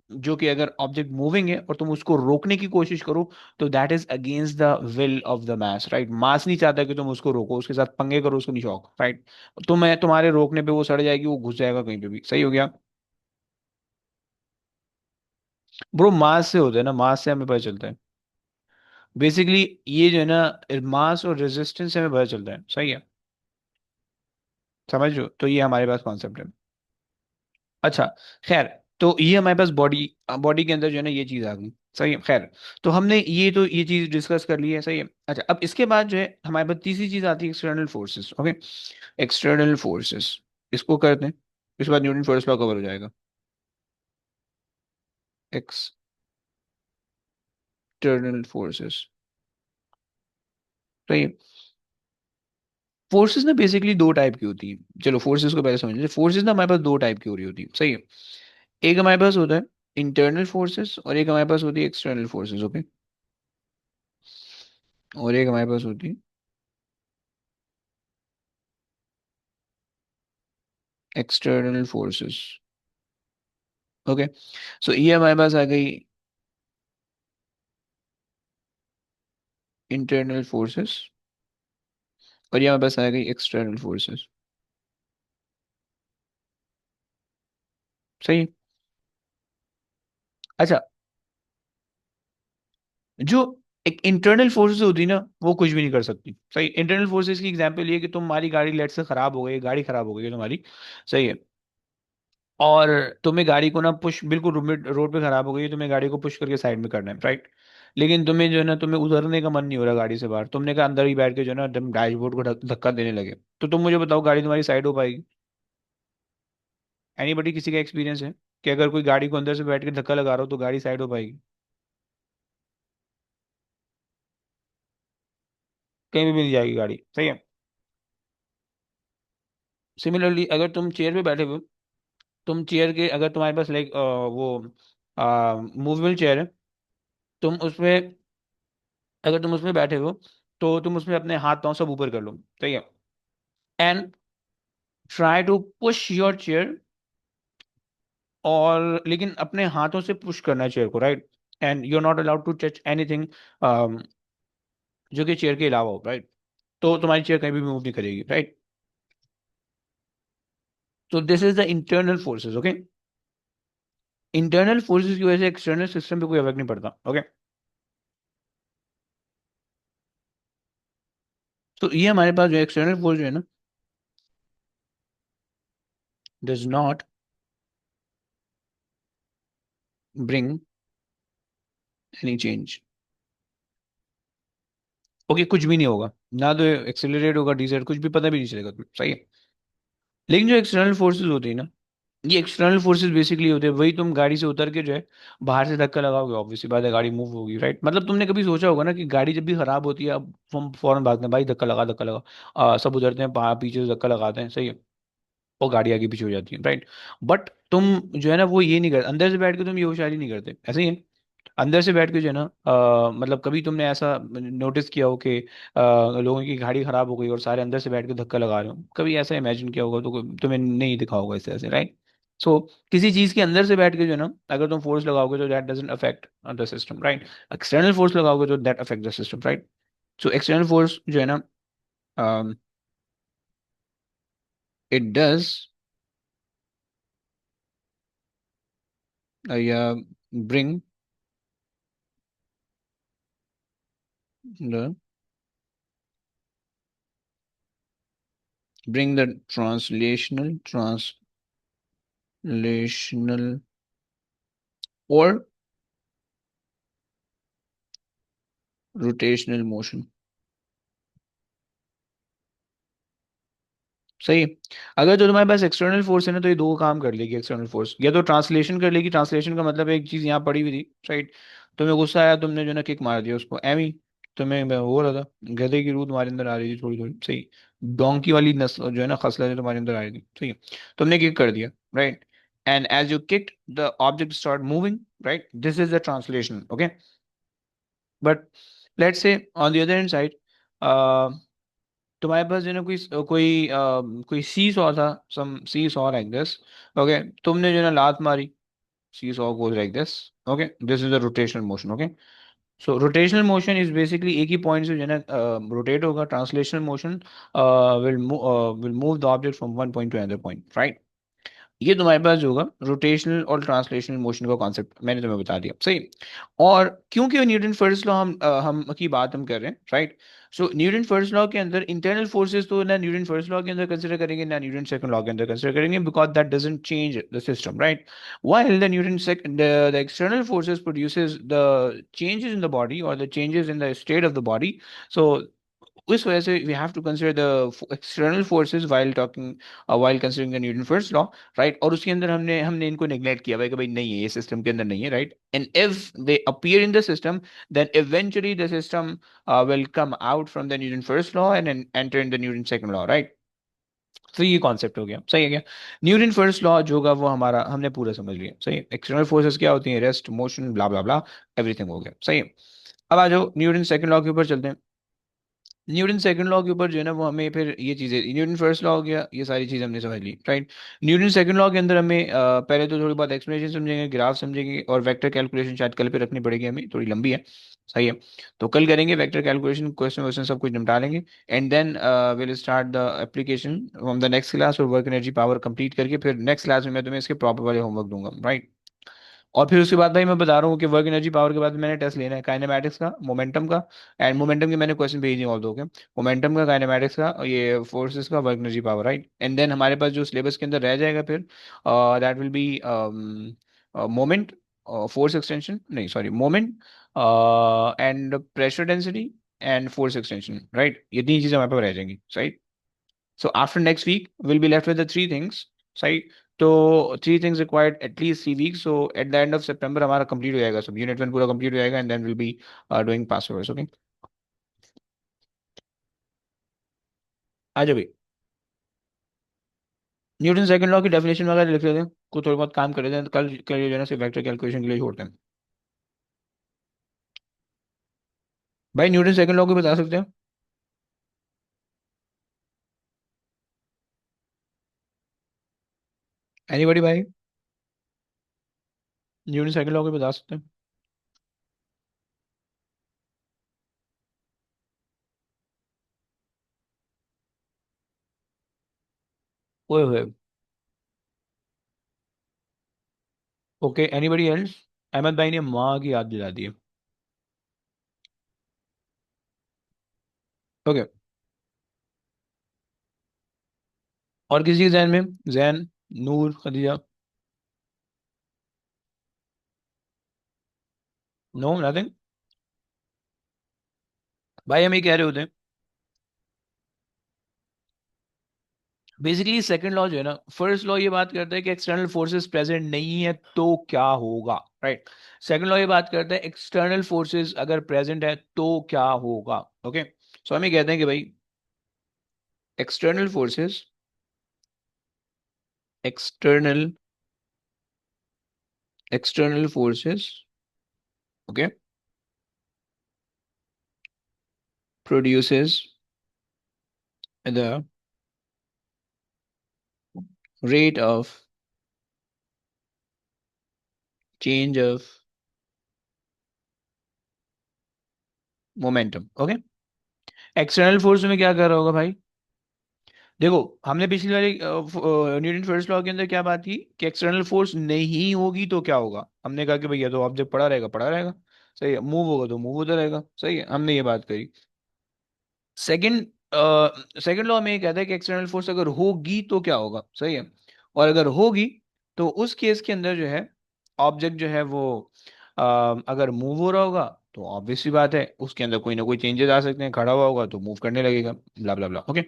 जो कि अगर ऑब्जेक्ट मूविंग है और तुम उसको रोकने की कोशिश करो, तो that is against the will of the mass, right. Mass नहीं चाहता कि तुम उसको रोको, उसके साथ पंगे करो, उसको नहीं शौक, राइट। तुम्हारे रोकने पे वो सड़ जाएगी, वो घुस जाएगा कहीं पे भी, सही हो गया। ब्रो मास से होता है ना, मास से हमें पता चलता है बेसिकली, ये जो है ना मास और रेजिस्टेंस से हमें पता चलता है, सही है, समझ लो, तो ये हमारे पास कॉन्सेप्ट है। अच्छा, खैर, तो ये हमारे पास बॉडी बॉडी के अंदर जो है ना ये चीज आ गई। सही है, खैर। तो हमने ये चीज डिस्कस कर ली है, सही है। अच्छा, अब इसके बाद जो है हमारे पास तीसरी चीज आती है, external forces. Okay, external forces, इसको करते हैं, इसके बाद न्यूटन फर्स्ट लॉ कवर हो जाएगा। एक्सटर्नल फोर्सेस, सही है। फोर्सेस ना बेसिकली दो टाइप की होती है। चलो फोर्सेस को पहले समझ लीजिए। फोर्सेस ना हमारे पास दो टाइप की हो रही होती है, सही है। एक हमारे पास होता है इंटरनल फोर्सेस, और एक हमारे पास होती है एक्सटर्नल फोर्सेस। ओके, और एक हमारे पास होती है एक्सटर्नल फोर्सेस। ओके, सो ये हमारे पास आ गई इंटरनल फोर्सेस, और ये हमारे पास आ गई एक्सटर्नल फोर्सेस, सही है। अच्छा, जो एक इंटरनल फोर्सेस होती है ना, वो कुछ भी नहीं कर सकती, सही। इंटरनल फोर्सेस की एग्जांपल ये कि तुम्हारी गाड़ी लेट से खराब हो गई, गाड़ी खराब हो गई है तुम्हारी, सही है। और तुम्हें गाड़ी को ना पुश, बिल्कुल रोड पे खराब हो गई है, तुम्हें गाड़ी को पुश करके साइड में करना है, राइट। लेकिन तुम्हें जो है ना, तुम्हें उतरने का मन नहीं हो रहा गाड़ी से बाहर, तुमने कहा अंदर ही बैठ के जो है ना तुम डैशबोर्ड को धक्का देने लगे। तो तुम मुझे बताओ, गाड़ी तुम्हारी साइड हो पाएगी? एनीबडी, किसी का एक्सपीरियंस है कि अगर कोई गाड़ी को अंदर से बैठ के धक्का लगा रहा हो तो गाड़ी साइड हो पाएगी? कहीं भी नहीं जाएगी गाड़ी, सही है। सिमिलरली अगर तुम चेयर पे बैठे हो, तुम चेयर के, अगर तुम्हारे पास लाइक वो मूवेबल चेयर है, तुम उसमें, अगर तुम उसमें बैठे हो, तो तुम उसमें अपने हाथ पांव सब ऊपर कर लो, ठीक है। And try to push your chair, और लेकिन अपने हाथों से पुश करना है चेयर को, right. And you are not allowed to touch anything जो कि चेयर के अलावा हो, राइट। तो तुम्हारी चेयर कहीं भी मूव नहीं करेगी, राइट। तो this is the internal forces. Okay, internal forces की वजह से एक्सटर्नल सिस्टम पे कोई इफेक्ट नहीं पड़ता। ओके, तो ये हमारे पास जो एक्सटर्नल फोर्स जो है ना, does not bring any change. Okay, कुछ भी नहीं होगा, ना तो एक्सेलरेट होगा, डिसेलरेट, कुछ भी पता भी नहीं चलेगा तुम्हें, सही है। लेकिन जो एक्सटर्नल फोर्सेस होती है ना, ये एक्सटर्नल फोर्सेस बेसिकली होते हैं, वही तुम गाड़ी से उतर के जो है बाहर से धक्का लगाओगे, ऑब्वियसली बात है गाड़ी मूव होगी, राइट। मतलब तुमने कभी सोचा होगा ना कि गाड़ी जब भी खराब होती है, अब हम फौरन भागते हैं, भाई धक्का लगा, धक्का लगा। सब उतरते हैं, पीछे से धक्का लगाते हैं, सही है। और गाड़ी आगे पीछे हो जाती है, राइट। बट तुम जो है ना वो ये नहीं करते, अंदर से बैठ के तुम ये होशियारी नहीं करते, ऐसे ही है। अंदर से बैठ के जो है ना, मतलब कभी तुमने ऐसा नोटिस किया हो कि लोगों की गाड़ी खराब हो गई और सारे अंदर से बैठ के धक्का लगा रहे हो? कभी ऐसा इमेजिन किया होगा तो तुम्हें नहीं दिखा होगा इस तरह से, राइट। सो किसी चीज के अंदर से बैठ के जो है ना, अगर तुम फोर्स लगाओगे तो that doesn't affect the system, right. External force लगाओगे तो that affect the system, right. So external force जो है ना, इट डज या bring the bring the translational or rotational motion, सही है। अगर तो तुम्हारे पास एक्सटर्नल फोर्स है ना, तो ये दो काम कर लेगी एक्सटर्नल फोर्स, या तो ट्रांसलेशन कर लेगी। ट्रांसलेशन का मतलब है एक चीज यहाँ पड़ी हुई थी, राइट। तुम्हें गुस्सा आया, तुमने जो ना किक मार दिया उसको, एमी तुम्हें मैं हो रहा था, गधे की रूह तुम्हारे अंदर आ रही थी थोड़ी थोड़ी, सही। डोंकी वाली नस्ल जो है ना, खसला जो तुम्हारे अंदर आ रही थी, सही है। तुमने किक कर दिया, right. And as you kicked the object start moving, right, this is the translation. Okay, but let's say on the other hand side, तुम्हारे पास जो है ना कोई सी सॉ था, some seesaw like this. Okay, तुमने जो है ना लात मारी, seesaw goes like this. Okay, this is a rotational motion. Okay, so rotational motion is basically एक ही पॉइंट से जो है ना रोटेट होगा। Translational motion will move the object from one point two another point, right. ये तुम्हारे पास जो होगा रोटेशनल और ट्रांसलेशनल मोशन का कॉन्सेप्ट मैंने तुम्हें बता दिया, सही। और क्योंकि न्यूटन फर्स्ट लॉ हम की बात हम कर रहे हैं, राइट। सो न्यूटन फर्स्ट लॉ के अंदर इंटरनल फोर्सेस तो ना न्यूटन फर्स्ट लॉ के अंदर कंसिडर करेंगे ना न्यूटन सेकंड लॉ के अंदर कंसिडर करेंगे, because that doesn't change the system, right. while the Newton the external forces produces the changes in the body or the changes in the state of the body. So उस वजह से we have to consider the external forces while considering the Newton first law, right. और उसके अंदर हमने हमने इनको neglect किया भाई कि भाई नहीं है, ये सिस्टम के अंदर नहीं है, right. And if they appear in the system, then eventually the system will come out from the Newton first law and then enter in the Newton second law, right. तो ये कॉन्सेप्ट हो गया, सही है क्या। न्यूटन फर्स्ट लॉ जो होगा वो हमारा हमने पूरा समझ लिया, सही है। एक्सटर्नल फोर्सेस क्या होती हैं, रेस्ट, मोशन, ब्ला ब्ला ब्ला, एवरीथिंग हो गया, सही है। अब आ जाओ न्यूटन सेकंड लॉ के ऊपर चलते हैं। न्यूटन सेकंड लॉ के ऊपर जो है ना वो हमें फिर ये चीजें, न्यूटन फर्स्ट लॉ हो गया, ये सारी चीजें हमने समझ ली, राइट। न्यूटन सेकंड लॉ के अंदर हमें पहले तो थोड़ी बहुत एक्सप्लेनेशन समझेंगे, ग्राफ समझेंगे, और वेक्टर कैलकुलेशन शायद कल पे रखनी पड़ेगी हमें, थोड़ी लंबी है, सही है। तो कल करेंगे वेक्टर कैलकुलेशन, क्वेश्चन वोश्चन सब कुछ निपटा लेंगे। And then will start the application from the next class, और वर्क एनर्जी पावर कंप्लीट करके फिर नेक्स्ट क्लास में मैं तुम्हें इसके प्रॉपर वाले होमवर्क दूंगा, राइट। और फिर उसके बाद भाई मैं बता रहा हूँ कि वर्क एनर्जी पावर के बाद मैंने टेस्ट लेना है काइनेमैटिक्स का, मोमेंटम का। एंड मोमेंटम के मैंने क्वेश्चन भेज दिए ऑल दो के, मोमेंटम का, काइनेमैटिक्स का, और ये फोर्सेस का, work energy power, right. And then हमारे पास जो सिलेबस के अंदर रह जाएगा फिर, that will be moment, force extension, नहीं sorry, moment and pressure density and force extension, right. ये तीन चीजें हमारे पास रह जाएंगी, सही। So after next week, we'll be left with the three things, right? तो three things required at least 3 weeks. So at the end of September हमारा complete हो जाएगा सब, unit 1 पूरा complete हो जाएगा, and then we'll be doing passovers, okay? आ जाओ भाई, न्यूटन सेकंड लॉ की डेफिनेशन वगैरह लिख लेते हैं, कुछ थोड़ी बहुत काम कर लेते हैं, कल कल जो है ना सिर्फ वेक्टर कैलकुलेशन के लिए छोड़ते हैं। भाई न्यूटन सेकंड लॉ को बता सकते हैं, एनीबॉडी भाई, न्यूटन सेकंड लॉ को बता सकते हैं। ओए होए, ओके, एनीबॉडी एल्स। अहमद भाई ने माँ की याद दिला दी है, ओके। और किसी के जहन में, जैन, नूर, खदीजा, नो नथिंग। भाई हम ये कह रहे होते हैं, बेसिकली सेकंड लॉ जो है ना, फर्स्ट लॉ ये बात करता है कि एक्सटर्नल फोर्सेस प्रेजेंट नहीं है तो क्या होगा, राइट। सेकंड लॉ ये बात करता है एक्सटर्नल फोर्सेस अगर प्रेजेंट है तो क्या होगा, ओके। सो हम ये कहते हैं कि भाई external forces, external external forces, okay, produces the rate of change of momentum, okay. External force में क्या कर रहा होगा भाई, देखो हमने पिछली वाली न्यूटन फर्स्ट लॉ के अंदर क्या बात की कि एक्सटर्नल फोर्स नहीं होगी तो क्या होगा, हमने कहा कि भैया तो ऑब्जेक्ट पड़ा रहेगा, पड़ा रहेगा, सही है। मूव होगा तो मूव होता रहेगा, सही है, हमने ये बात करी। सेकंड सेकंड लॉ में ये कहता है कि एक्सटर्नल फोर्स अगर होगी तो क्या होगा, सही है। और अगर होगी तो उस केस के अंदर जो है ऑब्जेक्ट जो है वो अ, अगर मूव हो रहा होगा तो ऑब्वियस सी बात है उसके अंदर कोई ना कोई चेंजेस आ सकते हैं, खड़ा हुआ होगा तो मूव करने लगेगा, ब्ला ब्ला ब्ला, ओके।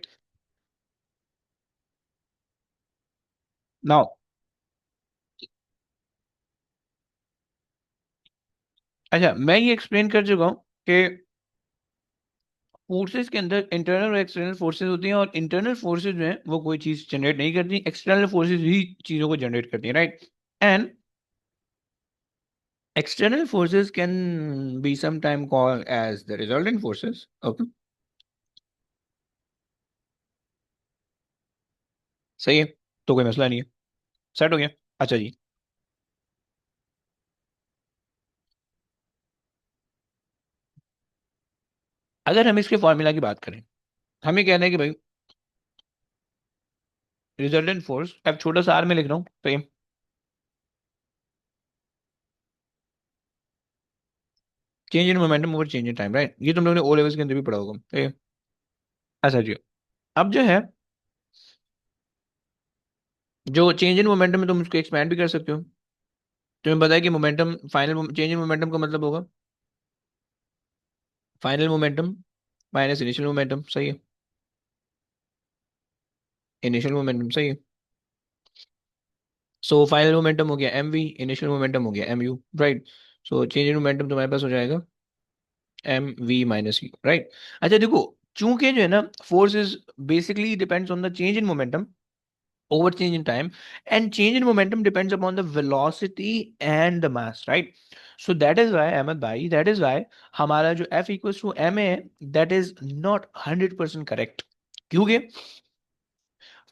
नाउ अच्छा, मैं ये एक्सप्लेन कर चुका हूँ कि फोर्सेस के अंदर इंटरनल और एक्सटर्नल फोर्सेस होती हैं, और इंटरनल फोर्सेस जो हैं वो कोई चीज जनरेट नहीं करती, एक्सटर्नल फोर्सेस ही चीजों को जनरेट करती हैं, right. And external forces can be sometime called as the resultant forces, okay। सही है, तो कोई मसला नहीं है, सेट हो गया। अच्छा जी, अगर हम इसके फॉर्मूला की बात करें, हमें कहना है कि भाई रिजल्टेंट फोर्स, अब छोटा सा आर में लिख रहा हूँ, तो ये change in momentum over change in time, right? ये तुम लोगों ने ओ लेवल्स के अंदर भी पढ़ा होगा, तो ये ऐसा जी। अब जो है, जो चेंज इन मोमेंटम में तुम उसको एक्सपैंड भी कर सकते हो। तुम्हें पता है कि momentum, final change in momentum का मतलब होगा final momentum minus initial momentum, सही है? इनिशियल मोमेंटम, सही है? सो फाइनल मोमेंटम हो गया एम वी, इनिशियल मोमेंटम हो गया M U, right? So change in momentum तुम्हारे पास हो जाएगा M V minus U, right? अच्छा देखो, चूंकि जो है ना, force is basically depends on the change in momentum over change in time, and change in momentum depends upon the velocity and the mass, right? So that is why, Ahmed bhai, that is why हमारा जो F equals to ma है, that is not 100% correct। क्योंकि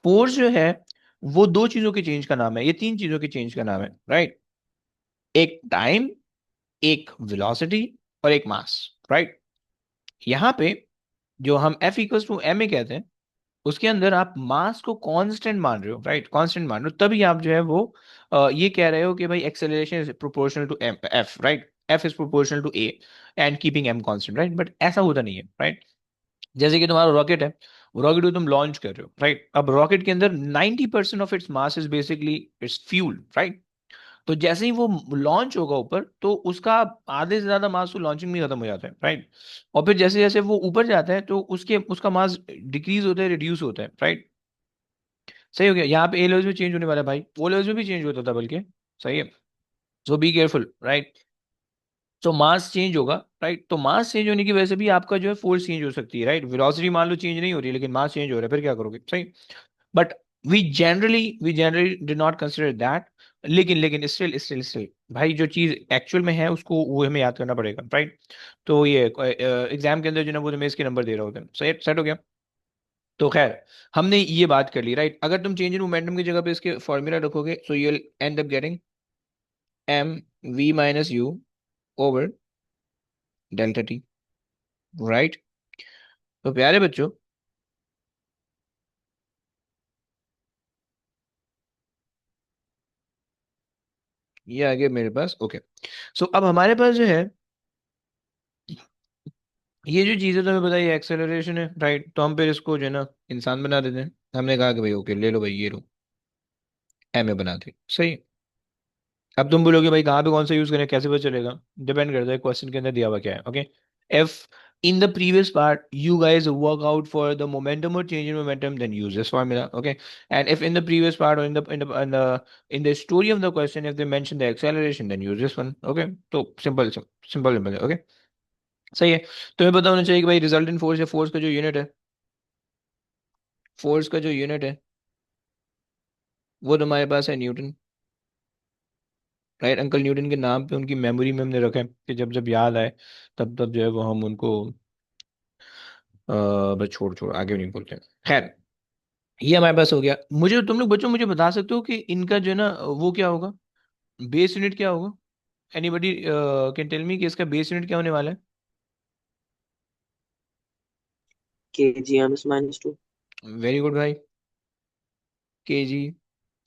force जो है वो दो चीजों के चेंज का नाम है, ये तीन चीजों के चेंज का नाम है, राइट? एक टाइम, एक वेलोसिटी, और एक मास, राइट? यहाँ पे जो हम F इक्वल्स टू ma कहते हैं, उसके अंदर आप मास को कांस्टेंट मान रहे हो, राइट? कांस्टेंट मान रहे हो, तभी आप जो है वो ये कह रहे हो कि भाई acceleration is proportional to M F, right? F is proportional to A and keeping M constant, right? But ऐसा होता नहीं है, राइट? जैसे कि तुम्हारा रॉकेट है, रॉकेट को तुम लॉन्च कर रहे हो, राइट? अब रॉकेट के अंदर 90% of its mass is basically it's fuel, right? तो जैसे ही वो लॉन्च होगा ऊपर, तो उसका आधे से ज्यादा मास तो लॉन्चिंग में खत्म हो जाता है, राइट? और फिर जैसे जैसे वो ऊपर जाता है, तो उसके उसका मास डिक्रीज होता है, रिड्यूस होता है, राइट? सही हो गया। यहाँ पे ए लेवल्स भी चेंज होने वाला है भाई, ओ लेवल्स में भी चेंज होता था बल्कि, सही है? सो बी केयरफुल, राइट? तो मास चेंज होगा, राइट? तो मास चेंज होने की वजह से भी आपका जो है फोर्स चेंज हो सकती है, राइट? वेलोसिटी मान लो चेंज नहीं हो रही है, लेकिन मास चेंज हो रहा है, फिर क्या करोगे, सही? But we generally did not consider that. लेकिन लेकिन स्टिल भाई, जो चीज एक्चुअल में है उसको वो हमें याद करना पड़ेगा, राइट? तो ये एग्जाम के अंदर जो है ना, वो तुम्हें इसके नंबर दे रहा होता है, सही? सेट हो गया? तो खैर, हमने ये बात कर ली, राइट? अगर तुम चेंज इन मोमेंटम की जगह पे इसके फॉर्मूला रखोगे, so you will end up getting M V minus U over delta T, right? तो प्यारे बच्चों, ये आ गया मेरे पास, ओके। सो अब हमारे पास जो है, ये जो चीज़ है तुम्हें पता है, ये एक्सेलरेशन है, राइट? तो हम फिर इसको जो है ना इंसान बना देते हैं। हमने कहा कि भाई ओके, ले लो भाई, ये लो, एम ए बना दी, सही। अब तुम बोलोगे भाई कहाँ पे कौन सा यूज करें, कैसे पता चलेगा? डिपेंड करता है क्वेश्चन के अंदर दिया हुआ क्या है, okay? If in the previous part you guys work out for the momentum or change in momentum, then use this formula, okay? And if in the previous part or in the story of the question, if they mention the acceleration, then use this one, okay? तो simple है, okay? सही है। तुम्हें पता होना चाहिए कि भाई रिजल्टेंट फोर्स या फोर्स का जो यूनिट है, फोर्स का जो यूनिट है वो तुम्हारे पास है न्यूटन, राइट? अंकल न्यूटन के नाम पे उनकी मेमोरी में हमने रखा है कि जब जब याद आए तब तब जो है वो हम उनको बस छोड़ छोड़ आगे नहीं बोलते हैं। खैर, ये हमारे पास हो गया। मुझे तुम लोग बच्चों मुझे बता सकते हो कि इनका जो है ना वो क्या होगा, बेस यूनिट क्या होगा? एनीबडी कैन टेल मी कि इसका बेस यूनिट क्या होने वाला है? kgms minus 2. वेरी गुड भाई, K G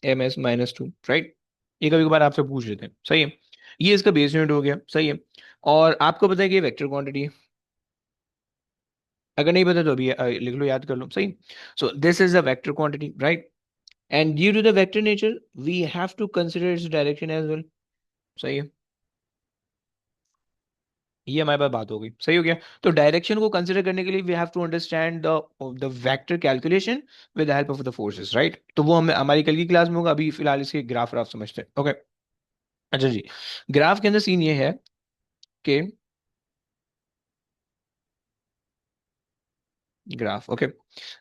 M S minus two, right? ये कभी कभार आपसे पूछ लेते हैं, सही है? ये इसका बेस यूनिट हो गया, सही है? और आपको पता है कि ये वेक्टर क्वांटिटी है। अगर नहीं पता तो अभी लिख लो, याद कर लो, सही? So this is a vector quantity, right? And due to the vector nature we have to consider its direction as well, सही है? ये हमारे पास बात हो गई, सही हो गया? तो डायरेक्शन को कंसिडर करने के लिए we have to understand the vector calculation with the help of the forces, right? तो वो हमें हमारी कल की क्लास में होगा, अभी फिलहाल इसके ग्राफ राफ समझते हैं, ओके? अच्छा जी, ग्राफ के अंदर सीन ये है कि ग्राफ, ओके,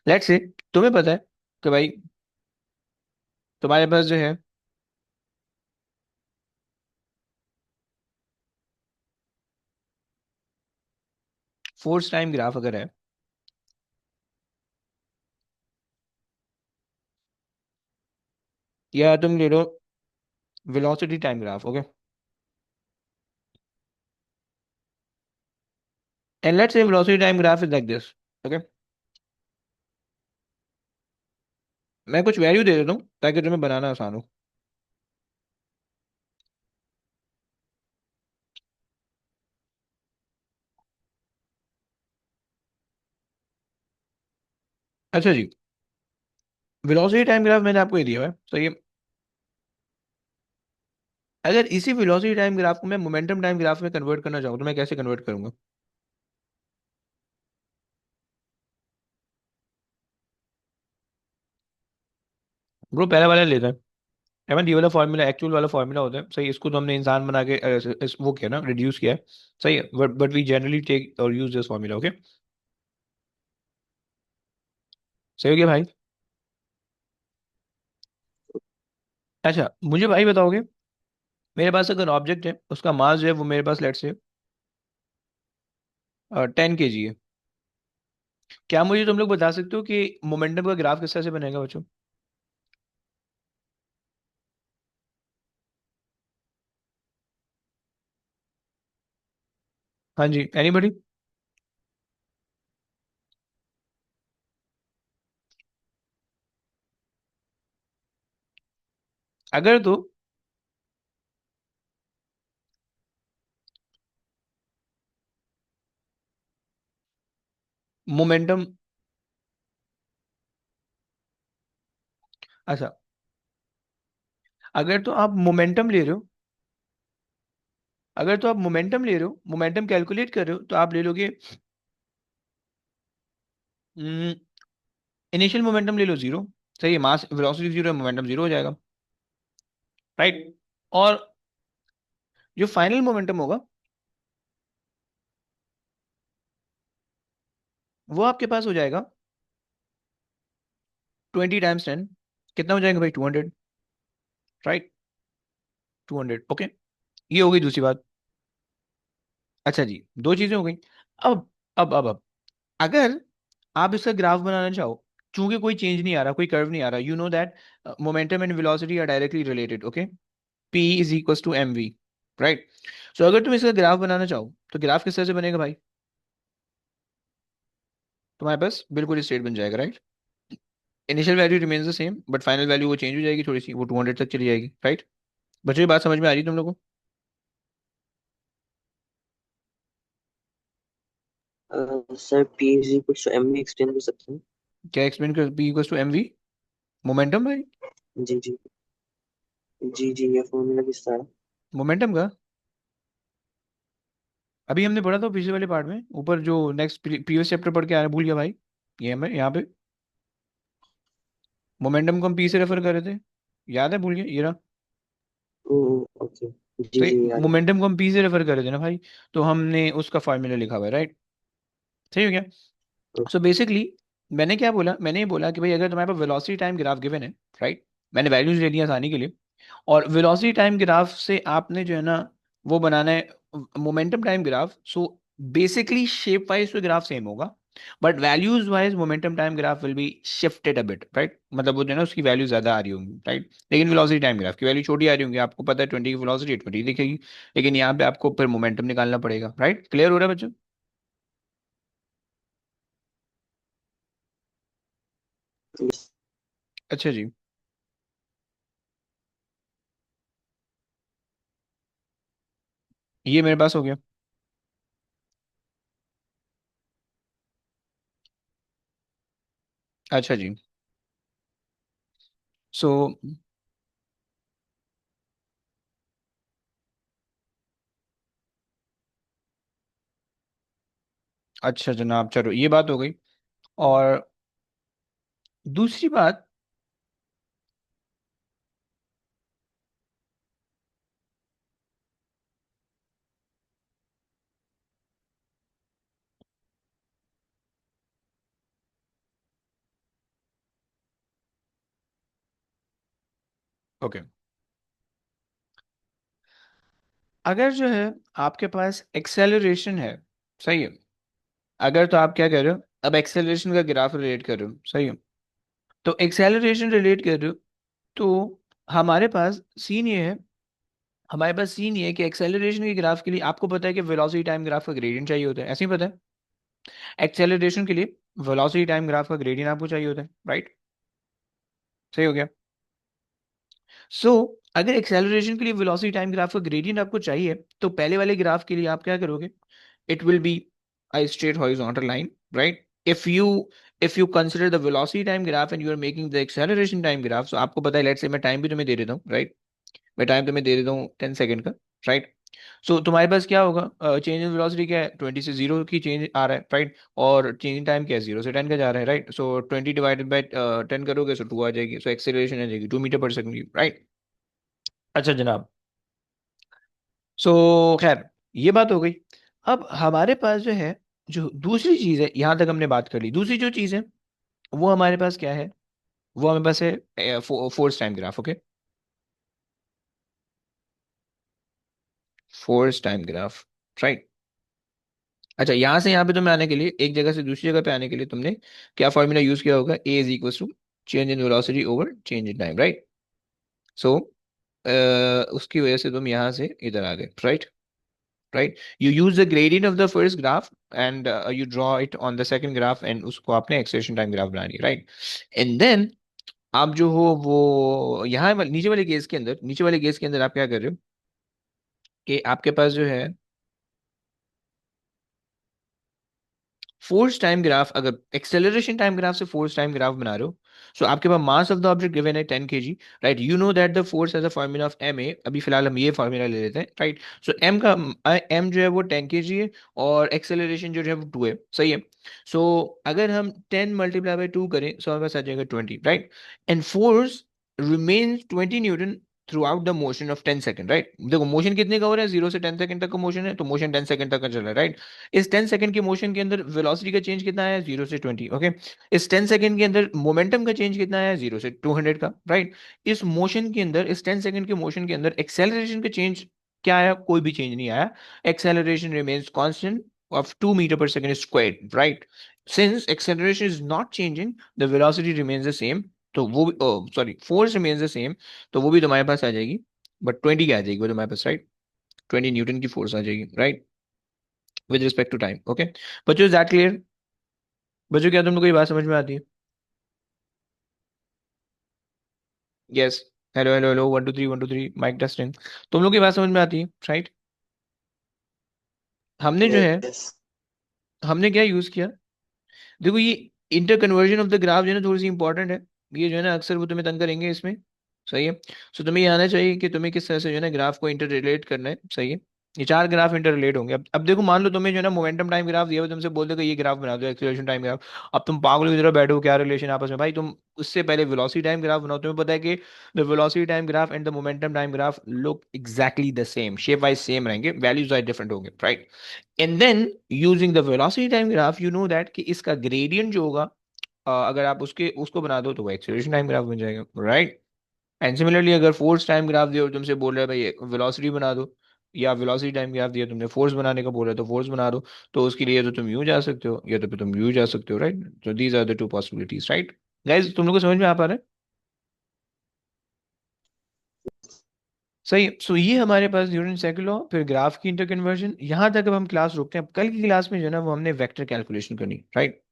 लेट्स से तुम्हें पता है कि भाई तुम्हारे पास जो है फोर्स टाइम ग्राफ अगर है, या तुम ले लो velocity time graph, okay? And let's say velocity time graph is like this, okay? मैं कुछ वैल्यू दे देता हूँ ताकि तुम्हें बनाना आसान हो। अच्छा जी, वेलोसिटी टाइम ग्राफ मैंने आपको ये दिया हुआ है, सही है। अगर इसी वेलोसिटी टाइम ग्राफ को मैं मोमेंटम टाइम ग्राफ में कन्वर्ट करना चाहूँ तो मैं कैसे कन्वर्ट करूंगा? ब्रो पहले वाला लेते हैं। एवन ये वाला फॉर्मूला एक्चुअल वाला फॉर्मूला होता है, सही। इसको तो हमने इंसान बना के वो किया ना, रिड्यूस किया है, सही है। बट वी जनरली टेक और यूज दिस फॉर्मूला, ओके। सही हो गया भाई। अच्छा मुझे भाई बताओगे, मेरे पास अगर ऑब्जेक्ट है उसका मास जो है वो मेरे पास लेट से 10 kg है, क्या मुझे तुम लोग बता सकते हो कि मोमेंटम का ग्राफ किस तरह से बनेगा बच्चों? हाँ जी, एनीबडी? अगर तो मोमेंटम, अच्छा, अगर तो आप मोमेंटम ले रहे हो, अगर तो आप मोमेंटम ले रहे हो, मोमेंटम कैलकुलेट कर रहे हो, तो आप ले लोगे इनिशियल मोमेंटम ले लो जीरो, सही है। मास वेलोसिटी जीरो है, मोमेंटम जीरो हो जाएगा, राइट। और जो फाइनल मोमेंटम होगा वो आपके पास हो जाएगा 20 × 10, कितना हो जाएगा भाई? 200, राइट। 200, ओके। ये हो गई दूसरी बात। अच्छा जी, दो चीजें हो गई। अब अब अगर आप इसका ग्राफ बनाना चाहो, चूंकि कोई चेंज नहीं आ रहा, कोई कर्व नहीं आ रहा, you know that momentum and velocity are directly related, okay. P is equal to M V, right. सो अगर तुम इसका ग्राफ बनाना चाहो तो ग्राफ किस तरह से बनेगा भाई? तुम्हारे पास बिल्कुल स्ट्रेट बन जाएगा, right. Initial value remains the same but final value वो चेंज हो जाएगी थोड़ी सी, वो 200 तक चली जाएगी, राइट। बच्चों ये बात समझ में आ रही है तुम लोगों को? Sir P is equal to M भी एक्सटेंड कर सकते हैं? क्या एक्सप्लेन कर, P equal to M V, momentum भाई। जी जी। जी जी, ये फॉर्मूला किस तरह है? मोमेंटम का अभी हमने पढ़ा था पिछले वाले पार्ट में, ऊपर जो नेक्स्ट प्रीवियस चैप्टर पढ़ के आ रहे, भूल गया भाई? ये हमें यहाँ पे मोमेंटम को हम पी से रेफर कर रहे थे, याद है? भूल गया? ये रहा। ओके। जी तो जी, याद है। मोमेंटम को हम पी से रेफर कर रहे थे ना भाई, तो हमने उसका फॉर्मूला लिखा हुआ है, राइट। सही हो गया। सो बेसिकली मैंने क्या बोला, मैंने ये बोला कि भाई अगर तुम्हारे पास वेलोसिटी टाइम ग्राफ गिवन है, राइट, मैंने वैल्यूज ले ली आसानी के लिए, और वेलोसिटी टाइम ग्राफ से आपने जो है ना वो बनाना है momentum time graph. So basically shape wise तो ग्राफ सेम होगा, but values wise momentum time graph will be shifted a bit, right. मतलब वो जो है ना उसकी वैल्यू ज्यादा आ रही होंगी, राइट। लेकिन वेलोसिटी टाइम ग्राफ की वैल्यू छोटी आ रही होंगी, आपको पता है 20 की वेलोसिटी 20 दिखेगी, लेकिन यहाँ पे आपको फिर मोमेंटम निकालना पड़ेगा, राइट। क्लियर हो रहा है बच्चों? Yes. अच्छा जी, ये मेरे पास हो गया। अच्छा जी। सो अच्छा जनाब, चलो ये बात हो गई। और दूसरी बात, ओके, अगर जो है आपके पास एक्सेलरेशन है, सही है। अगर तो आप क्या कर रहे हो, अब एक्सेलरेशन का ग्राफ रिलेट कर रहे हो, सही है। तो एक्सेलरेशन रिलेट कर रहे हो, तो हमारे पास सीन ये है, हमारे पास सीन ये है कि एक्सेलरेशन के ग्राफ के लिए आपको पता है कि वेलोसिटी टाइम ग्राफ का ग्रेडियंट चाहिए होता है, ऐसे ही पता है। एक्सेलरेशन के लिए वेलोसिटी टाइम ग्राफ का ग्रेडियंट आपको चाहिए होता है, राइट। सही हो गया। सो अगर एक्सेलरेशन के लिए वेलोसिटी टाइम ग्राफ का ग्रेडियंट आपको चाहिए तो पहले वाले ग्राफ के लिए आप क्या करोगे, it will be a straight horizontal line, right? if you if you consider the velocity time graph and you are making the acceleration time graph, so आपको पता है, लेट्स से मैं टाइम भी तुम्हें दे देता हूँ, राइट? मैं टाइम तुम्हें दे देता हूँ 10 सेकंड का, राइट? सो तुम्हारे पास क्या होगा, चेंज इन वेलोसिटी क्या है, 20 से 0 की चेंज आ रहा है, राइट? और चेंज इन टाइम क्या है, 0 से 10 का जा रहा है, राइट? सो 20 डिवाइडेड बाई 10 करोगे, सो 2 आ जाएगी, सो एक्सेलरेशन आ जाएगी 2 मीटर पर सेकंड, राइट? अच्छा जनाब, सो खैर ये बात हो गई। अब हमारे पास जो है, जो दूसरी चीज है, यहां तक हमने बात कर ली, दूसरी जो चीज है वो हमारे पास क्या है, वो हमारे पास है force time graph, okay? Force time graph, right? अच्छा, यहां से यहाँ पे तुम्हें आने के लिए, एक जगह से दूसरी जगह पे आने के लिए तुमने क्या फॉर्मूला यूज किया होगा, A is equal to change in velocity over change in time, right? सो उसकी वजह से तुम यहाँ से इधर आ गए, right? Right, you use the gradient of the first graph and you draw it on the second graph, and उसको आपने एक्सेलरेशन टाइम ग्राफ बना लिया, राइट? एंड देन आप जो हो वो यहाँ नीचे वाले केस के अंदर, नीचे वाले केस के अंदर आप क्या कर रहे हो कि आपके पास जो है फोर्स टाइम ग्राफ, अगर एक्सेलरेशन टाइम ग्राफ से फोर्स टाइम ग्राफ बना रहे हो, सो आपके पास mass of the object given है 10 kg, right? You know that the force as a formula of M A, अभी फिलहाल हम ये फॉर्मूला ले लेते हैं, राइट? सो एम का एम जो है वो 10 kg है, और एक्सेलरेशन जो है वो 2 है, सही है? सो अगर हम 10 × 2 करें, सो हमारे पास आ जाएगा 20, right? And force remains 20 Newton through out the motion of 10 second, right? देखो मोशन कितने का हो रहा है, 0 से 10 सेकंड तक का मोशन है, तो मोशन 10 सेकंड तक का चल रहा है, right? इस 10 सेकंड के मोशन के अंदर वेलोसिटी का चेंज कितना आया, 0 से 20, ओके? इस 10 सेकंड के अंदर मोमेंटम का चेंज कितना आया, 0 से 200 का, राइट? इस मोशन के अंदर, इस 10 सेकंड के मोशन के अंदर एक्सेलरेशन का चेंज क्या आया, कोई भी चेंज नहीं आया। Acceleration remains constant of 2 meter per second squared, right? Since acceleration is not changing, the velocity remains the same, तो वो भी sorry, force remains the same, तो वो भी तुम्हारे पास आ जाएगी, बट 20 की आ जाएगी वो तुम्हारे पास, राइट? 20 न्यूटन की फोर्स आ जाएगी, right? With respect to time, okay? बच्चों इज दैट क्लियर? बच्चों क्या तुम लोग को ये बात समझ में आती है? Yes, hello hello hello, 1 2 3 1 2 3, mike testing. तुम लोग की बात समझ में आती है, राइट? हमने जो है, यस। हमने क्या यूज किया, देखो ये inter conversion of the graph जो है ना, थोड़ी सी इंपॉर्टेंट है। ये जो है ना अक्सर वो तुम्हें तंग करेंगे इसमें, सही है? सो तुम्हें ये आना चाहिए कि तुम्हें किस तरह से जो है ना ग्राफ को इंटर रिलेट करना है, सही है? ये 4 ग्राफ इंटर रिलेट होंगे। अब देखो, मान लो तुम्हें जो है ना मोमेंटम टाइम ग्राफ दिया हुआ, तुमसे बोल दे कि ये ग्राफ बना दो, एक्सीलरेशन टाइम ग्राफ। अब तुम पागल की तरह बैठो, क्या रिलेशन आपस में, भाई तुम उससे पहले वेलोसिटी टाइम ग्राफ बनाओ। तुम्हें पता है कि the velocity time graph and the momentum time graph look exactly the same, shape wise same रहेंगे, वैल्यूज वाइज डिफरेंट होंगे, right? And then using the velocity time graph you know that कि इसका gradient जो होगा, अगर आप उसके उसको बना दो तो वो एक्सेलरेशन टाइम ग्राफ बन जाएगा, राइट? एंड सिमिलरली अगर फोर्स टाइम ग्राफ दिया और तुमसे बोल रहा है भाई वेलोसिटी बना दो, या वेलोसिटी टाइम ग्राफ दिया तुमने फोर्स बनाने का बोला है तो फोर्स बना दो, तो उसके लिए तो तुम यूं जा सकते हो, या तो फिर तुम यूं जा सकते हो, राइट? तो these are the two possibilities, right? Guys तुम लोग को समझ में आ पा रहा है? सही। सो ये हमारे पास न्यूटन सेकंड लॉ, फिर ग्राफ की इंटर कन्वर्जन, यहां तक अब हम क्लास रोकते हैं। अब कल की क्लास में जो है ना वो हमने वेक्टर कैलकुलेशन करनी, राइट?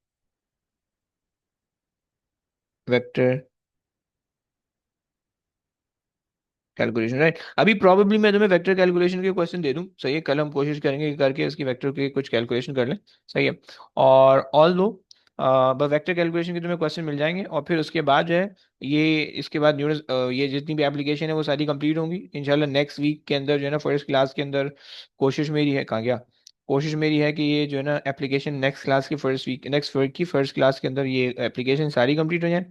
Vector calculation, right? अभी प्रॉब्लली मैं तुम्हें वेक्टर कैलकुलेशन के क्वेश्चन दे दूं, सही है? कल हम कोशिश करेंगे कि करके इसकी वेक्टर के कुछ कैलकुलेशन कर लें, सही है? और ऑल दो बस वेक्टर कैलकुलेशन के तुम्हें क्वेश्चन मिल जाएंगे, और फिर उसके बाद जो है ये, इसके बाद न्यूटन ये जितनी भी एप्लीकेशन है वो सारी कंप्लीट होंगी इंशाल्लाह नेक्स्ट वीक के अंदर, जो है ना फर्स्ट क्लास के अंदर। कोशिश मेरी है, कहाँ गया, कोशिश मेरी है कि ये जो है ना एप्लीकेशन नेक्स्ट क्लास की फर्स्ट वीक, नेक्स्ट वीक की फर्स्ट क्लास के अंदर ये एप्लीकेशन सारी कंप्लीट हो जाए।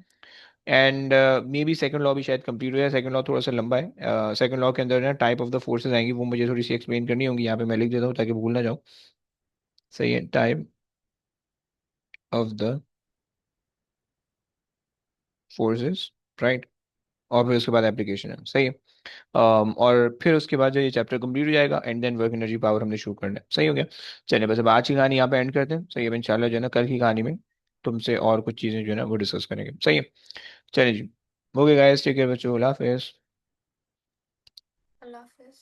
And may be second law भी शायद कंप्लीट हो जाए। सेकंड लॉ थोड़ा सा लंबा है, सेकंड लॉ के अंदर ना टाइप ऑफ द फोर्सेस आएंगी, वो मुझे थोड़ी सी एक्सप्लेन करनी होंगी, यहाँ पे मैं लिख देता हूँ ताकि भूल ना जाऊँ, सही है? Type of the forces, right? और फिर उसके बाद एप्लीकेशन है, सही है? और फिर उसके बाद जो ये चैप्टर कंप्लीट हो जाएगा, and then work energy power हमने शुरू करना है, सही हो गया? चलिए बस अब आज की कहानी यहाँ पे एंड करते हैं, सही है? अब इंशाल्लाह जो है ना कल की कहानी में तुमसे और कुछ चीज़ें जो है ना वो डिस्कस करेंगे, सही है? चलिए जी, ओके गाइस, टेक केयर बच्चों, अल्लाह हाफिज़। अल्लाह हाफिज।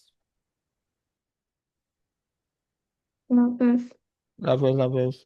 अल्लाह हाफिज़, अल्लाह हाफिज़।